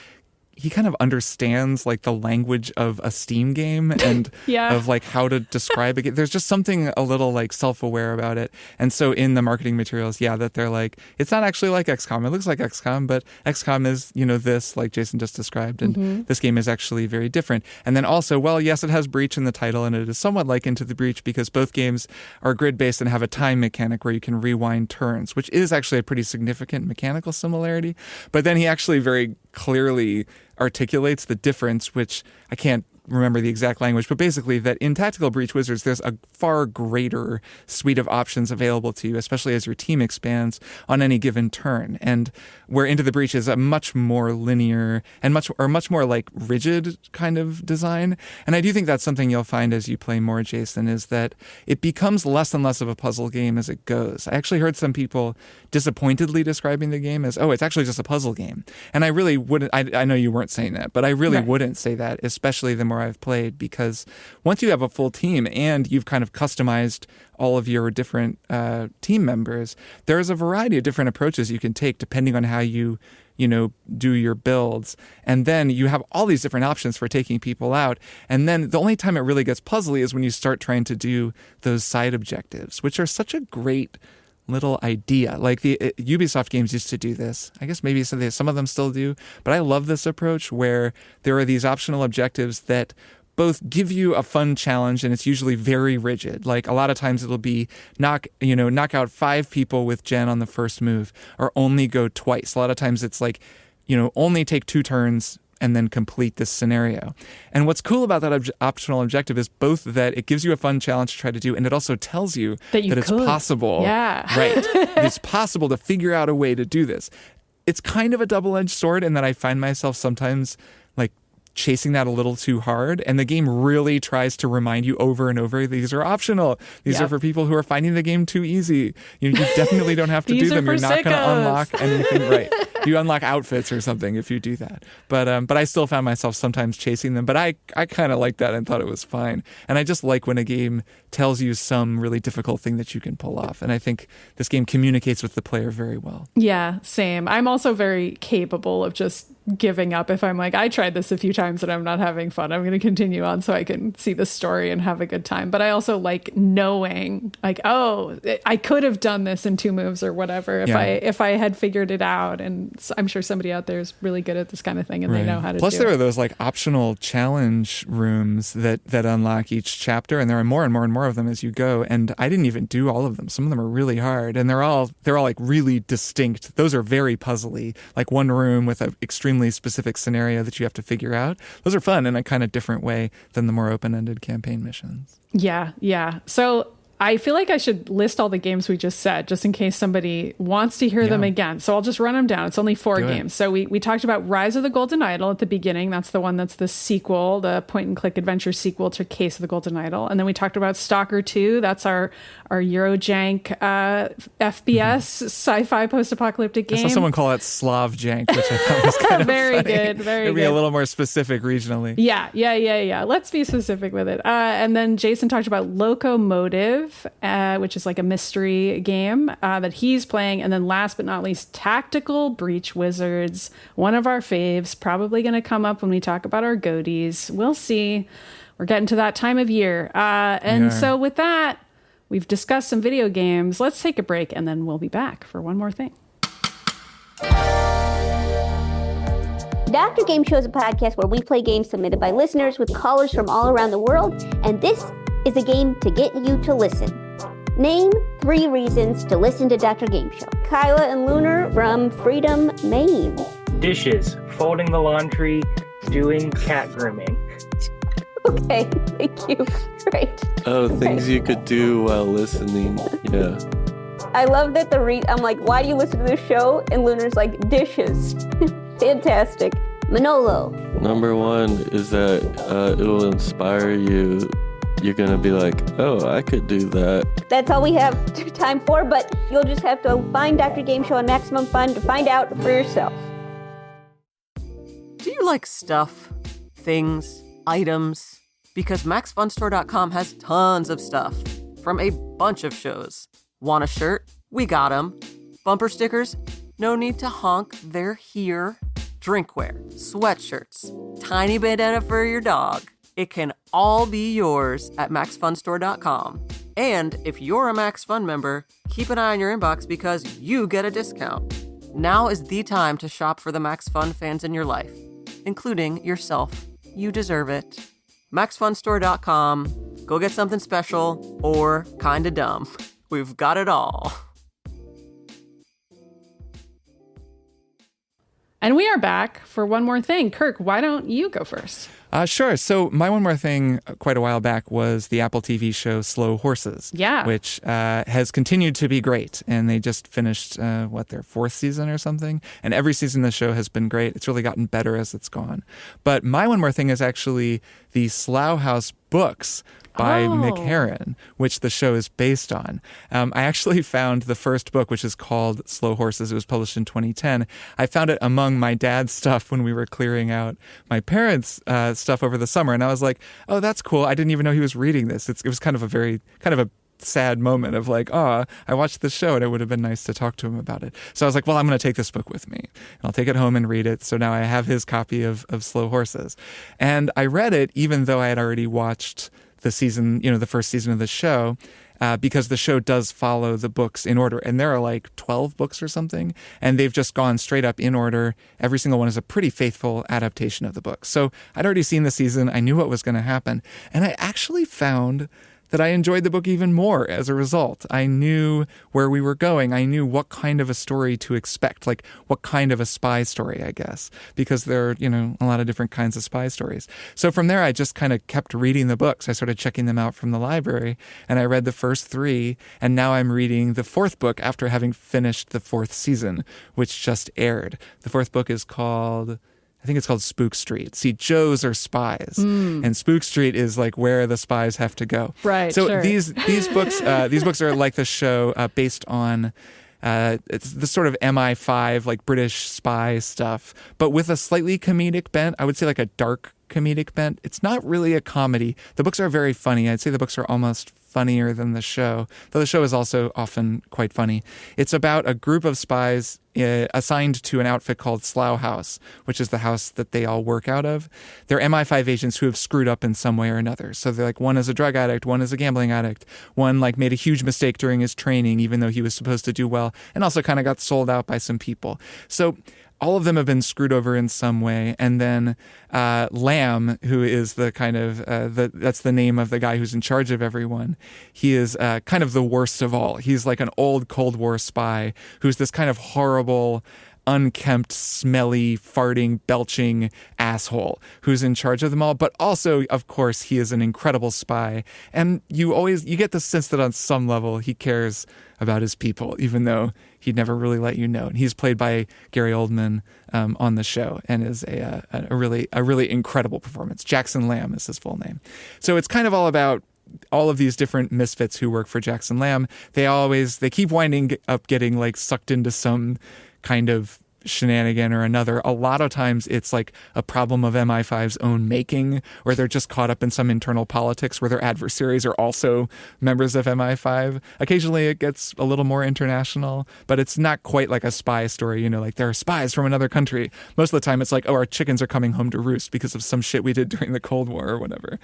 he kind of understands like the language of a Steam game and of like how to describe it. There's just something a little like self-aware about it. And so in the marketing materials, that they're like, it's not actually like XCOM. It looks like XCOM, but XCOM is, this, like Jason just described. And this game is actually very different. And then also, well, yes, it has Breach in the title, and it is somewhat like Into the Breach because both games are grid-based and have a time mechanic where you can rewind turns, which is actually a pretty significant mechanical similarity. But then he actually very clearly articulates the difference, which I can't remember the exact language, but basically that in Tactical Breach Wizards, there's a far greater suite of options available to you, especially as your team expands on any given turn. And where Into the Breach is a much more linear and much more like rigid kind of design. And I do think that's something you'll find as you play more, Jason, is that it becomes less and less of a puzzle game as it goes. I actually heard some people disappointedly describing the game as, it's actually just a puzzle game. And I really wouldn't, I know you weren't saying that, but I really wouldn't say that, especially the more more I've played, because once you have a full team and you've kind of customized all of your different team members, there's a variety of different approaches you can take depending on how you do your builds. And then you have all these different options for taking people out. And then the only time it really gets puzzly is when you start trying to do those side objectives, which are such a great little idea. Like the Ubisoft games used to do this. I guess maybe some of them still do. But I love this approach where there are these optional objectives that both give you a fun challenge, and it's usually very rigid. Like a lot of times it'll be knock out 5 people with Jen on the first move, or only go twice. A lot of times it's like, only take 2 turns and then complete this scenario. And what's cool about that optional objective is both that it gives you a fun challenge to try to do, and it also tells you that it's possible. Yeah. Right. It's possible to figure out a way to do this. It's kind of a double-edged sword in that I find myself sometimes like chasing that a little too hard, and the game really tries to remind you over and over, these are optional. These are for people who are finding the game too easy. You definitely don't have to do them. You're not going to unlock anything. Right. You unlock outfits or something if you do that. But I still found myself sometimes chasing them. But I kind of like that and thought it was fine. And I just like when a game tells you some really difficult thing that you can pull off. And I think this game communicates with the player very well. Yeah, same. I'm also very capable of just giving up if I'm like, I tried this a few times and I'm not having fun. I'm going to continue on so I can see the story and have a good time. But I also like knowing, like, oh, I could have done this in 2 moves or whatever if I had figured it out. And I'm sure somebody out there is really good at this kind of thing and they know how to do it. Plus, there are those like optional challenge rooms that unlock each chapter, and there are more and more and more of them as you go. And I didn't even do all of them. Some of them are really hard, and they're all like really distinct. Those are very puzzly. Like one room with an extremely specific scenario that you have to figure out. Those are fun in a kind of different way than the more open-ended campaign missions. Yeah. So I feel like I should list all the games we just said, just in case somebody wants to hear them again. So I'll just run them down. It's only 4 games. So we talked about Rise of the Golden Idol at the beginning. That's the one that's the sequel, the point-and-click adventure sequel to Case of the Golden Idol. And then we talked about Stalker 2. That's our Eurojank FPS sci-fi post-apocalyptic game. I saw someone call it Slav Jank, which I thought was kind of very funny. good. Very Maybe good. a little more specific regionally. Yeah. Let's be specific with it. And then Jason talked about Loco Motive, which is like a mystery game that he's playing. And then last but not least, Tactical Breach Wizards, one of our faves, probably going to come up when we talk about our goatees. We'll see. We're getting to that time of year. So with that, we've discussed some video games. Let's take a break, and then we'll be back for one more thing. Dr. Game Show is a podcast where we play games submitted by listeners with callers from all around the world, and this is a game to get you to listen. Name 3 reasons to listen to Dr. Game Show. Kyla and Lunar from Freedom, Maine. Dishes, folding the laundry, doing cat grooming. Okay, thank you. Great. Oh, things you could do while listening. Yeah. I love that I'm like, why do you listen to this show? And Lunar's like, dishes. Fantastic. Manolo. Number 1 is that it will inspire you. You're going to be like, oh, I could do that. That's all we have time for, but you'll just have to find Dr. Game Show on Maximum Fun to find out for yourself. Do you like stuff, things, items? Because MaxFunStore.com has tons of stuff from a bunch of shows. Want a shirt? We got 'em. Bumper stickers? No need to honk, they're here. Drinkware, sweatshirts, tiny bandana for your dog. It can all be yours at MaxFunStore.com. And if you're a Max Fun member, keep an eye on your inbox because you get a discount. Now is the time to shop for the Max Fun fans in your life, including yourself. You deserve it. MaxFunStore.com. Go get something special or kinda dumb. We've got it all. And we are back for one more thing. Kirk, why don't you go first? Sure. So my one more thing quite a while back was the Apple TV show Slow Horses. Yeah. Which has continued to be great. And they just finished, their 4th season or something. And every season of the show has been great. It's really gotten better as it's gone. But my one more thing is actually the Slough House books by Mick Herron, which the show is based on. I actually found the first book, which is called Slow Horses. It was published in 2010. I found it among my dad's stuff when we were clearing out my parents' stuff over the summer. And I was like, oh, that's cool. I didn't even know he was reading this. It was kind of a sad moment of like, oh, I watched this show and it would have been nice to talk to him about it. So I was like, well, I'm going to take this book with me and I'll take it home and read it. So now I have his copy of Slow Horses. And I read it even though I had already watched the season, the first season of the show, because the show does follow the books in order. And there are like 12 books or something, and they've just gone straight up in order. Every single one is a pretty faithful adaptation of the book. So I'd already seen the season. I knew what was going to happen. And I actually found that I enjoyed the book even more as a result. I knew where we were going. I knew what kind of a story to expect, like what kind of a spy story, I guess, because there are, a lot of different kinds of spy stories. So from there, I just kind of kept reading the books. I started checking them out from the library, and I read the first 3, and now I'm reading the 4th book after having finished the 4th season, which just aired. The 4th book is called... I think it's called Spook Street. See, Joes are spies, and Spook Street is like where the spies have to go. Right. So sure. these books are like the show based on it's the sort of MI5 like British spy stuff, but with a slightly comedic bent. I would say like a dark comedic bent. It's not really a comedy. The books are very funny. I'd say the books are almost funnier than the show, though the show is also often quite funny. It's about a group of spies assigned to an outfit called Slough House, which is the house that they all work out of. They're MI5 agents who have screwed up in some way or another. So they're like, one is a drug addict, one is a gambling addict, one like made a huge mistake during his training, even though he was supposed to do well, and also kind of got sold out by some people. So all of them have been screwed over in some way. And then Lamb, who is the kind of, that's the name of the guy who's in charge of everyone. He is kind of the worst of all. He's like an old Cold War spy who's this kind of horrible, unkempt, smelly, farting, belching asshole who's in charge of them all. But also, of course, he is an incredible spy. And you get the sense that on some level he cares about his people, even though he'd never really let you know. And he's played by Gary Oldman on the show, and is a really incredible performance. Jackson Lamb is his full name. So it's kind of all about all of these different misfits who work for Jackson Lamb. They keep winding up getting like sucked into some kind of shenanigan or another. A lot of times it's like a problem of MI5's own making, or they're just caught up in some internal politics where their adversaries are also members of MI5. Occasionally it gets a little more international, but it's not quite like a spy story, like there are spies from another country. Most of the time it's like, oh, our chickens are coming home to roost because of some shit we did during the Cold War or whatever.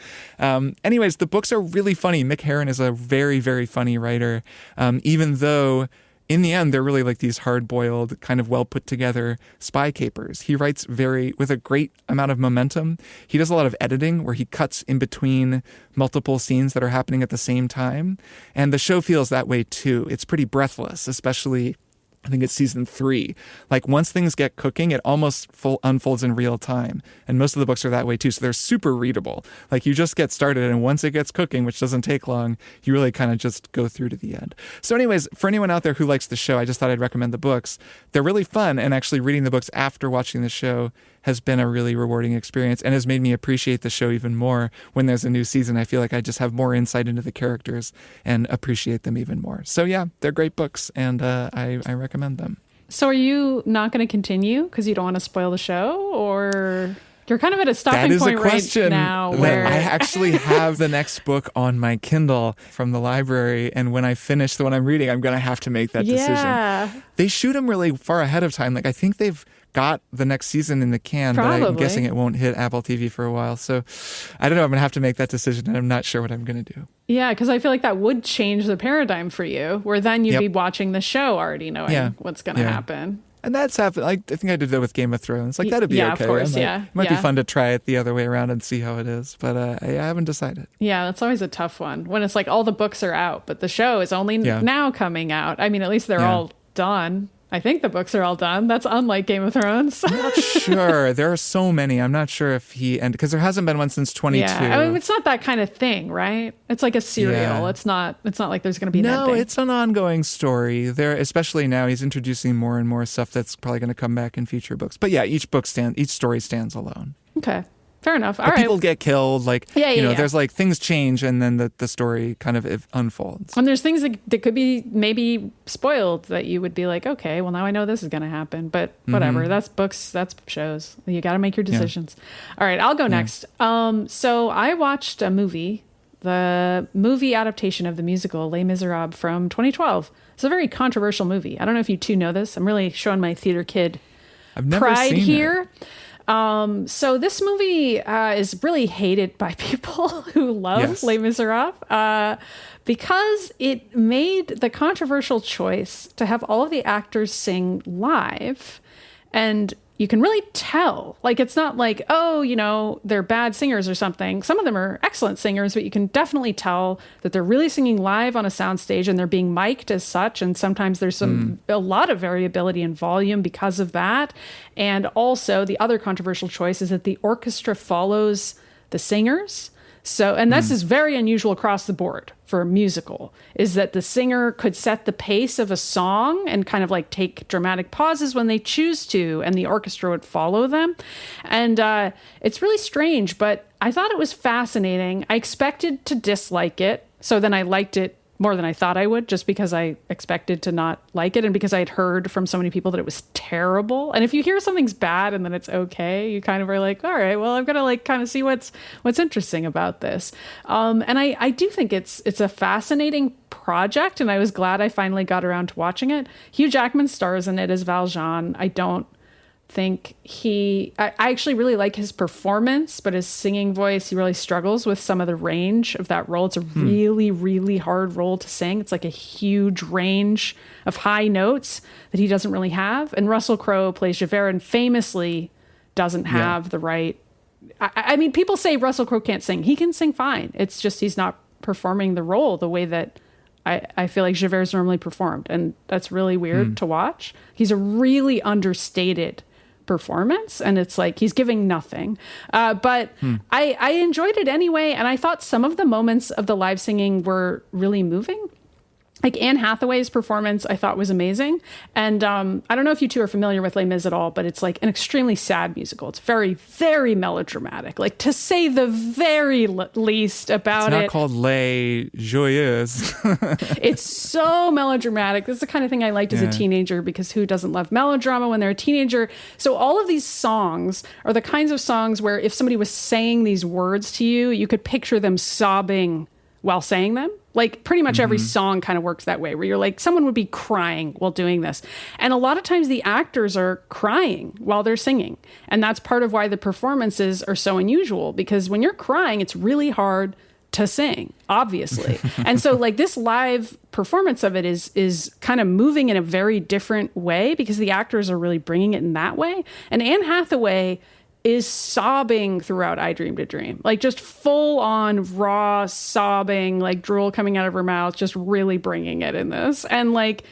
Anyways, the books are really funny. Mick Herron is a very, very funny writer, even though in the end, they're really like these hard-boiled, kind of well-put-together spy capers. He writes with a great amount of momentum. He does a lot of editing where he cuts in between multiple scenes that are happening at the same time. And the show feels that way too. It's pretty breathless, especially I think it's season 3. Like once things get cooking, it almost unfolds in real time. And most of the books are that way too. So they're super readable. Like you just get started, and once it gets cooking, which doesn't take long, you really kind of just go through to the end. So anyways, for anyone out there who likes the show, I just thought I'd recommend the books. They're really fun, and actually reading the books after watching the show has been a really rewarding experience and has made me appreciate the show even more. When there's a new season, I feel like I just have more insight into the characters and appreciate them even more. So yeah, they're great books, and I recommend them. So are you not going to continue because you don't want to spoil the show, or you're kind of at a stopping point right now where I actually have the next book on my Kindle from the library, and when I finish the one I'm reading, I'm going to have to make that decision. They shoot them really far ahead of time. Like I think they've got the next season in the can, Probably. But I'm guessing it won't hit Apple TV for a while. So I don't know. I'm going to have to make that decision, and I'm not sure what I'm going to do. Yeah, because I feel like that would change the paradigm for you, where then you'd be watching the show already knowing what's going to happen. And that's happened. I think I did that with Game of Thrones. Like that'd be okay. Of course, It might be fun to try it the other way around and see how it is. But I haven't decided. Yeah, that's always a tough one when it's like all the books are out, but the show is only now coming out. I mean, at least they're all done. I think the books are all done. That's unlike Game of Thrones. I'm not sure. There are so many. I'm not sure if because there hasn't been one since 22. Yeah, I mean, it's not that kind of thing, right? It's like a serial. Yeah. It's not like there's going to be an ending. No, it's an ongoing story. Especially now, he's introducing more and more stuff that's probably going to come back in future books. But yeah, each story stands alone. Okay. Fair enough. All but right. people get killed. Like, Yeah. there's like things change and then the story kind of unfolds. And there's things that could be maybe spoiled that you would be like, okay, well, now I know this is going to happen. But whatever. That's books. That's shows. You got to make your decisions. All right. I'll go next. So I watched a movie, the movie adaptation of the musical Les Miserables from 2012. It's a very controversial movie. I don't know if you two know this. I'm really showing my theater kid I've never pride seen here. It. So this movie is really hated by people who love Les Miserables because it made the controversial choice to have all of the actors sing live. And you can really tell, like, it's not like, oh, they're bad singers or something. Some of them are excellent singers, but you can definitely tell that they're really singing live on a soundstage and they're being mic'd as such. And sometimes there's a lot of variability in volume because of that. And also the other controversial choice is that the orchestra follows the singers. So, and this is very unusual across the board for a musical, is that the singer could set the pace of a song and kind of like take dramatic pauses when they choose to, and the orchestra would follow them. And it's really strange, but I thought it was fascinating. I expected to dislike it. So then I liked it more than I thought I would, just because I expected to not like it and because I had heard from so many people that it was terrible. And if you hear something's bad and then it's okay, you kind of are like, all right, well, I've got to like kind of see what's interesting about this. And I do think it's a fascinating project, and I was glad I finally got around to watching it. Hugh Jackman stars in it as Valjean. I don't think I actually really like his performance, but his singing voice, he really struggles with some of the range of that role. It's a really, really hard role to sing. It's like a huge range of high notes that he doesn't really have. And Russell Crowe plays Javert and famously doesn't have the right. I mean, people say Russell Crowe can't sing. He can sing fine. It's just he's not performing the role the way that I feel like Javert's normally performed. And that's really weird to watch. He's a really understated performance, and it's like he's giving nothing, but I enjoyed it anyway, and I thought some of the moments of the live singing were really moving. Like Anne Hathaway's performance I thought was amazing, and I don't know if you two are familiar with Les Mis at all, but it's like an extremely sad musical. It's very, very melodramatic, like to say the very least about it. It's not called Les Joyeuses. It's so melodramatic. This is the kind of thing I liked as a teenager, because who doesn't love melodrama when they're a teenager? So all of these songs are the kinds of songs where if somebody was saying these words to you, you could picture them sobbing while saying them. Like pretty much every song kind of works that way, where you're like, someone would be crying while doing this. And a lot of times the actors are crying while they're singing. And that's part of why the performances are so unusual, because when you're crying, it's really hard to sing, obviously. And so like this live performance of it is kind of moving in a very different way, because the actors are really bringing it in that way. And Anne Hathaway is sobbing throughout I Dreamed a Dream, like just full on raw sobbing, like drool coming out of her mouth, just really bringing it in this. And like,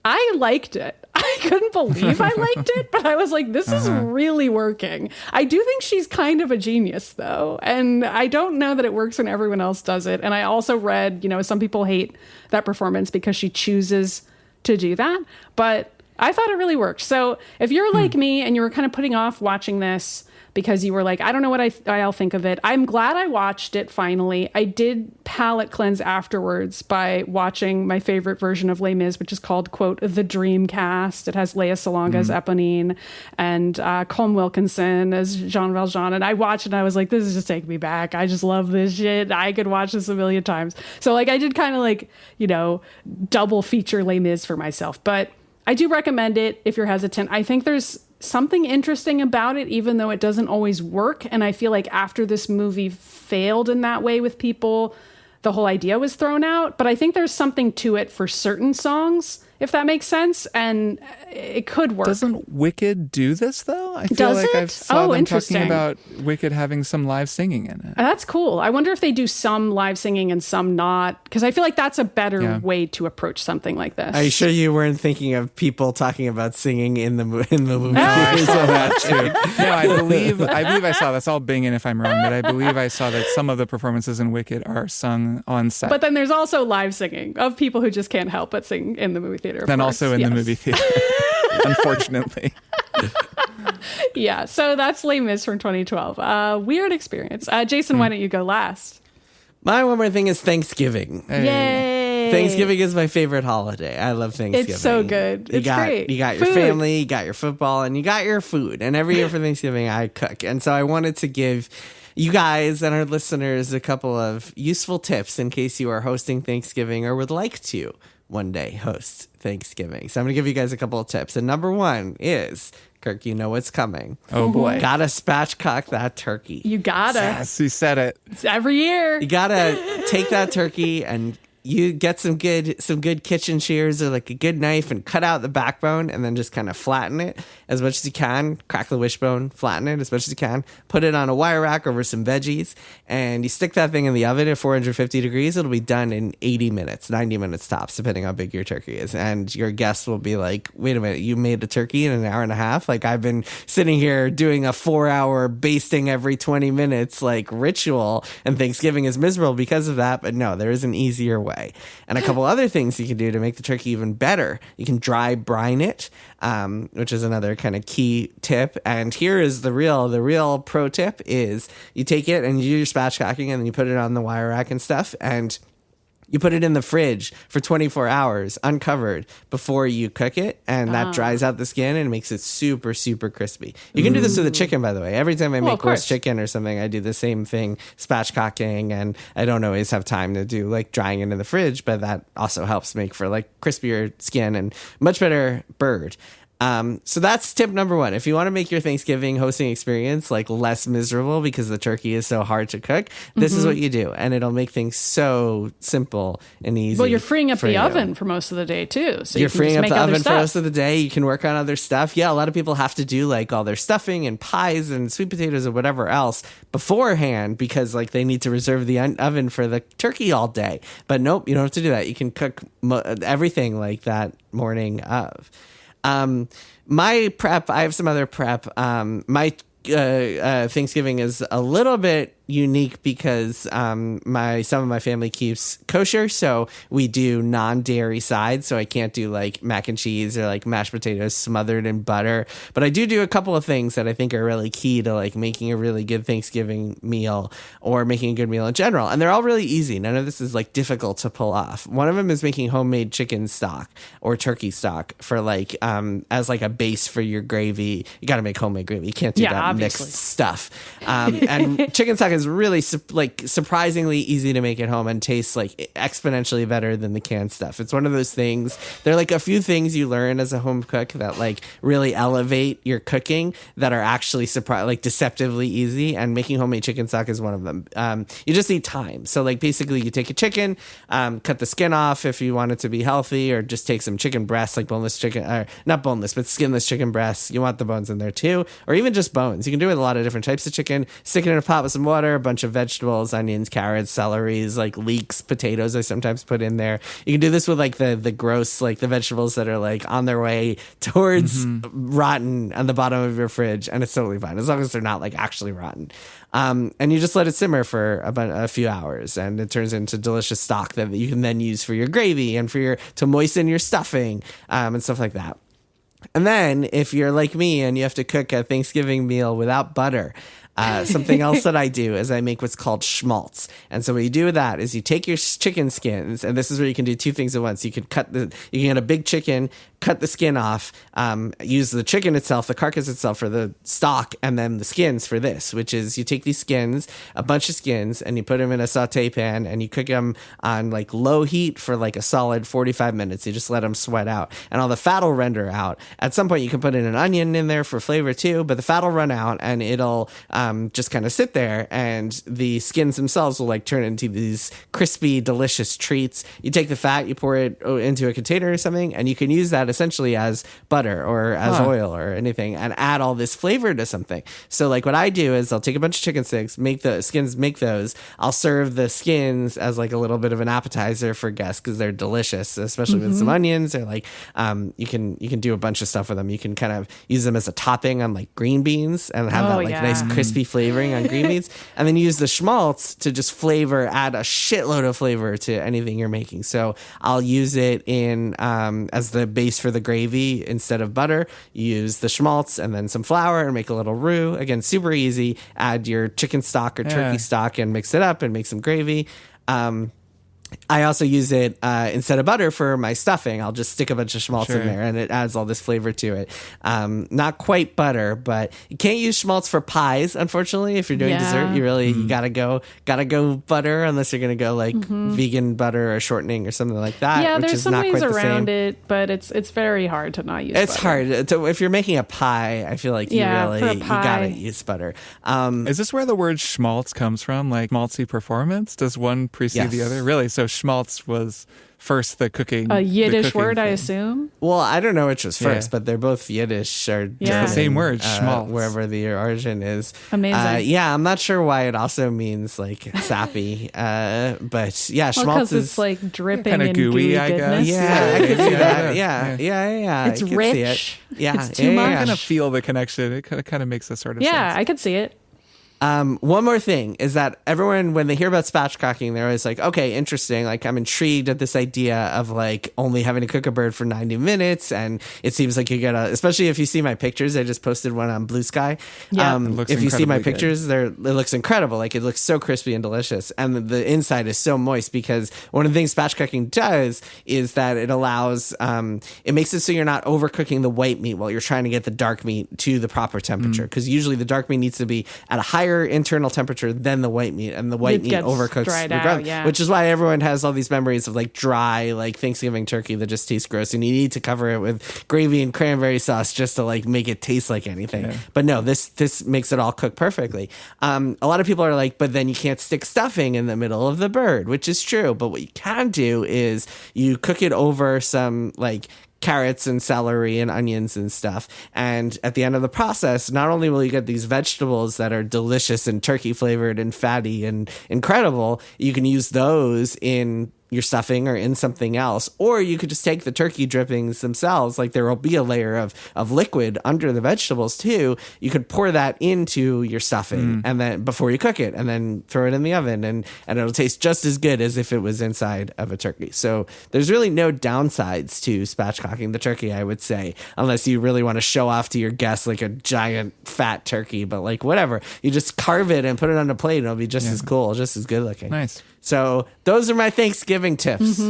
I liked it. I couldn't believe I liked it, but I was like, this is really working. I do think she's kind of a genius though. And I don't know that it works when everyone else does it. And I also read, some people hate that performance because she chooses to do that, but I thought it really worked. So if you're like me and you were kind of putting off watching this because you were like, I don't know what I'll think of it, I'm glad I watched it finally. I did palate cleanse afterwards by watching my favorite version of Les Mis, which is called, quote, The Dream Cast. It has Lea Salonga as Eponine and Colm Wilkinson as Jean Valjean. And I watched it and I was like, this is just taking me back. I just love this shit. I could watch this a million times. So like I did kind of like, double feature Les Mis for myself. But I do recommend it if you're hesitant. I think there's something interesting about it, even though it doesn't always work. And I feel like after this movie failed in that way with people, the whole idea was thrown out. But I think there's something to it for certain songs, if that makes sense. And it could work. Doesn't Wicked do this, though? I feel Does like it? I've saw them interesting. talking about Wicked having some live singing in it. That's cool. I wonder if they do some live singing and some not, because I feel like that's a better way to approach something like this. Are you sure you weren't thinking of people talking about singing in the movie? No, I saw that too. No, I believe I saw, that's all binging if I'm wrong, but I believe I saw that some of the performances in Wicked are sung on set. But then there's also live singing of people who just can't help but sing in the movie theater. Then also in the movie theater, unfortunately. Yeah, so that's Les Mis from 2012. Weird experience. Jason, why don't you go last? My one more thing is Thanksgiving. Yay! Thanksgiving is my favorite holiday. I love Thanksgiving. It's so good. It's great. You got your Food. family, you got your football, and you got your food. And every year for Thanksgiving, I cook. And so I wanted to give you guys and our listeners a couple of useful tips in case you are hosting Thanksgiving or would like to one day host Thanksgiving. So I'm going to give you guys a couple of tips. And number one is, Kirk, you know what's coming. Oh, boy. Gotta spatchcock that turkey. You gotta. Yes, you said it. It's every year. You gotta take that turkey and you get some good kitchen shears or like a good knife and cut out the backbone and then just kind of flatten it as much as you can. Crack the wishbone, flatten it as much as you can. Put it on a wire rack over some veggies and you stick that thing in the oven at 450 degrees. It'll be done in 80 minutes, 90 minutes tops, depending how big your turkey is. And your guests will be like, wait a minute, you made a turkey in an hour and a half? Like I've been sitting here doing a 4-hour basting every 20 minutes like ritual and Thanksgiving is miserable because of that. But no, there is an easier way. And a couple other things you can do to make the turkey even better. You can dry brine it, which is another kind of key tip. And here is the real pro tip is you take it and you do your spatchcocking and then you put it on the wire rack and stuff. And you put it in the fridge for 24 hours uncovered before you cook it, and that dries out the skin and makes it super, super crispy. You can do this with the chicken, by the way. Every time I make roast chicken or something, I do the same thing, spatchcocking, and I don't always have time to do like drying it in the fridge, but that also helps make for like crispier skin and much better bird. So that's tip number one. If you want to make your Thanksgiving hosting experience like less miserable because the turkey is so hard to cook, this is what you do. And it'll make things so simple and easy. Well, you're freeing up the oven for most of the day too. So you're freeing up the oven for most stuff. of the day. You can work on other stuff. Yeah, a lot of people have to do like all their stuffing and pies and sweet potatoes or whatever else beforehand because like they need to reserve the oven for the turkey all day. But nope, you don't have to do that. You can cook everything like that morning of. My prep, I have some other prep. My Thanksgiving is a little bit unique because some of my family keeps kosher, so we do non-dairy sides, so I can't do like mac and cheese or like mashed potatoes smothered in butter, but I do a couple of things that I think are really key to like making a really good Thanksgiving meal or making a good meal in general, and they're all really easy. None of this is like difficult to pull off. One of them is making homemade chicken stock or turkey stock for like as like a base for your gravy. You got to make homemade gravy. You can't do that obviously. Mixed stuff. And chicken stock is really surprisingly easy to make at home and tastes like exponentially better than the canned stuff. It's one of those things. There are like a few things you learn as a home cook that like really elevate your cooking that are actually deceptively easy. And making homemade chicken stock is one of them. You just need time. So like basically you take a chicken, cut the skin off if you want it to be healthy, or just take some chicken breasts, like boneless chicken, or not boneless, but skinless chicken breasts. You want the bones in there too, or even just bones. You can do it with a lot of different types of chicken. Stick it in a pot with some water, a bunch of vegetables, onions, carrots, celeries, like leeks, potatoes I sometimes put in there. You can do this with like the gross, like the vegetables that are like on their way towards rotten on the bottom of your fridge, and it's totally fine as long as they're not like actually rotten. And you just let it simmer for a few hours, and it turns into delicious stock that you can then use for your gravy and to moisten your stuffing and stuff like that. And then if you're like me and you have to cook a Thanksgiving meal without butter, something else that I do is I make what's called schmaltz. And so what you do with that is you take your chicken skins, and this is where you can do two things at once. You can get a big chicken, cut the skin off, use the chicken itself, the carcass itself for the stock, and then the skins for this, which is you take these skins, a bunch of skins, and you put them in a saute pan and you cook them on like low heat for like a solid 45 minutes. You just let them sweat out and all the fat will render out. At some point you can put in an onion in there for flavor too, but the fat will run out and it'll just kind of sit there, and the skins themselves will like turn into these crispy, delicious treats. You take the fat, you pour it into a container or something, and you can use that essentially as butter or as oil or anything, and add all this flavor to something. So like what I do is I'll take a bunch of chicken sticks, make the skins, make those. I'll serve the skins as like a little bit of an appetizer for guests because they're delicious, especially with some onions. Or like you can do a bunch of stuff with them. You can kind of use them as a topping on like green beans and have that like nice crispy crispy flavoring on green beans, and then you use the schmaltz to just add a shitload of flavor to anything you're making. So I'll use it in as the base for the gravy instead of butter. You use the schmaltz and then some flour and make a little roux. Again, super easy. Add your chicken stock or turkey stock and mix it up and make some gravy. I also use it instead of butter for my stuffing. I'll just stick a bunch of schmaltz in there, and it adds all this flavor to it. Not quite butter, but you can't use schmaltz for pies, unfortunately. If you're doing dessert, you gotta go butter, unless you're gonna go like vegan butter or shortening or something like that. Yeah, which there's is some not ways quite around the same. it, but it's very hard to not use. It's butter. hard. If you're making a pie, I feel like you gotta use butter. Is this where the word schmaltz comes from? Like schmaltzy performance? Does one precede the other? Really? So schmaltz was first the cooking. A Yiddish word, thing. I assume. Well, I don't know which was first, but they're both Yiddish or German, the same word, schmaltz, wherever the origin is. Amazing. I'm not sure why it also means like sappy, but yeah, schmaltz because is it's like dripping kind of and gooey, I goodness. guess. Yeah, I can see that. Yeah. It's I can rich. see it. Yeah, It's too much. I kind of feel the connection. It kind of makes a sort of Yeah, sense. I could see it. One more thing is that everyone, when they hear about spatchcocking, they're always like, okay, interesting. Like, I'm intrigued at this idea of like only having to cook a bird for 90 minutes. And it seems like you gotta, especially if you see my pictures, I just posted one on Blue Sky. Yeah. If you see my incredibly pictures, it looks incredible. Like, it looks so crispy and delicious. And the inside is so moist because one of the things spatchcocking does is that it allows, it makes it so you're not overcooking the white meat while you're trying to get the dark meat to the proper temperature. Because usually the dark meat needs to be at a higher internal temperature than the white meat, and the white meat overcooks regardless, which is why everyone has all these memories of like dry like Thanksgiving turkey that just tastes gross, and you need to cover it with gravy and cranberry sauce just to like make it taste like anything. But no, this makes it all cook perfectly. A lot of people are like, but then you can't stick stuffing in the middle of the bird, which is true, but what you can do is you cook it over some like carrots and celery and onions and stuff. And at the end of the process, not only will you get these vegetables that are delicious and turkey flavored and fatty and incredible, you can use those in your stuffing or in something else, or you could just take the turkey drippings themselves. Like, there will be a layer of liquid under the vegetables too. You could pour that into your stuffing and then before you cook it, and then throw it in the oven, and it'll taste just as good as if it was inside of a turkey. So there's really no downsides to spatchcocking the turkey, I would say, unless you really want to show off to your guests like a giant fat turkey. But like, whatever, you just carve it and put it on a plate and it'll be just as cool, just as good looking. Nice. So those are my Thanksgiving tips.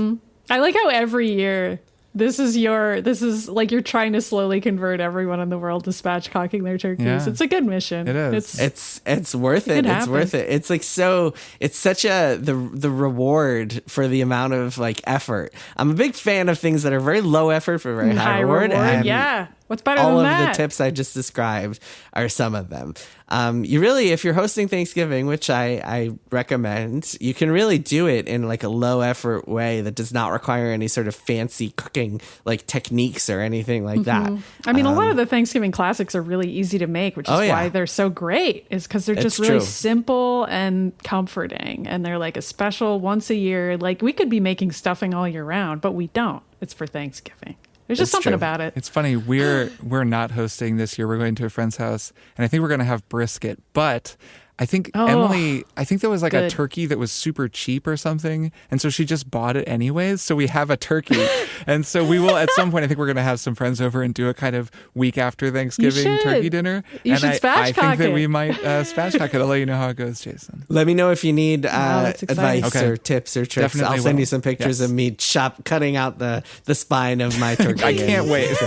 I like how every year this is like you're trying to slowly convert everyone in the world to spatchcocking their turkeys. Yeah. It's a good mission. It is. It's worth it. It's worth it. It's like it's such the reward for the amount of like effort. I'm a big fan of things that are very low effort for very high reward. And yeah. What's better all than of that? the tips I just described are some of them. You really, if you're hosting Thanksgiving, which I recommend, you can really do it in like a low effort way that does not require any sort of fancy cooking like techniques or anything like that. I mean, a lot of the Thanksgiving classics are really easy to make, which is why they're so great, is because they're just really simple and comforting. And they're like a special once a year. Like, we could be making stuffing all year round, but we don't. It's for Thanksgiving. There's just something about it. It's funny. We're not hosting this year. We're going to a friend's house, and I think we're going to have brisket. But I think Emily, I think there was like a turkey that was super cheap or something, and so she just bought it anyways. So we have a turkey, and so we will at some point. I think we're going to have some friends over and do a kind of week after Thanksgiving turkey dinner. You should spatchcock I think that it. we might spatchcock it. I'll let you know how it goes, Jason. Let me know if you need advice Okay. or tips or tricks. Definitely I'll send will. you some pictures of me cutting out the spine of my turkey. I can't wait.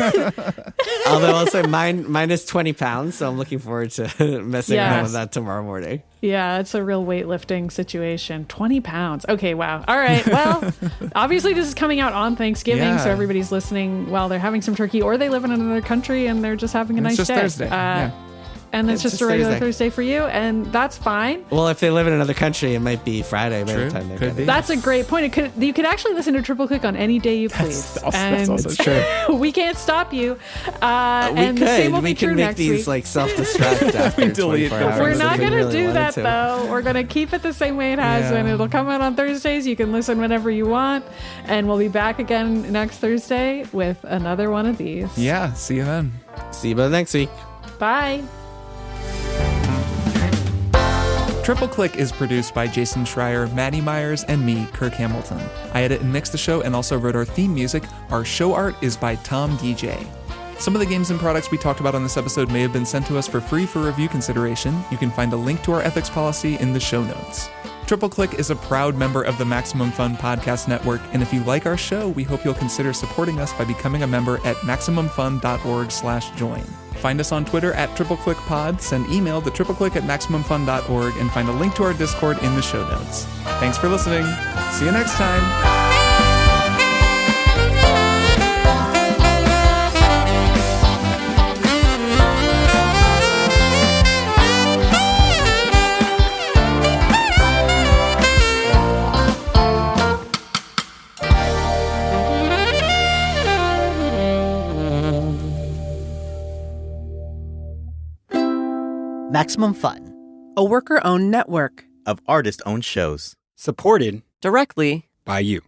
Although I'll say mine is 20 pounds, so I'm looking forward to messing around with that tomorrow morning. Yeah, it's a real weightlifting situation. 20 pounds. Okay, wow. All right. Well, obviously this is coming out on Thanksgiving, so everybody's listening while they're having some turkey, or they live in another country and they're just having a nice day. It's just Thursday. And it's just a regular Thursday for you, and that's fine. Well, if they live in another country, it might be Friday by the time they get it. That's a great point. You could actually listen to Triple Click on any day you please. That's also true. We can't stop you. We and the same will could. We be true can make next these week. like self-destruct after 24 hours. We're not going to really do wanted that, to. though. We're going to keep it the same way it has been. It'll come out on Thursdays. You can listen whenever you want. And we'll be back again next Thursday with another one of these. Yeah, see you then. See you both next week. Bye. Triple Click is produced by Jason Schreier, Maddy Myers, and me, Kirk Hamilton. I edit and mix the show and also wrote our theme music. Our show art is by Tom DJ. Some of the games and products we talked about on this episode may have been sent to us for free for review consideration. You can find a link to our ethics policy in the show notes. Triple Click is a proud member of the Maximum Fun Podcast Network, and if you like our show, we hope you'll consider supporting us by becoming a member at MaximumFun.org/join. Find us on Twitter at TripleClickPod, send email to tripleclick@MaximumFun.org, and find a link to our Discord in the show notes. Thanks for listening. See you next time. Maximum Fun, A worker-owned network of artist-owned shows. Supported directly by you.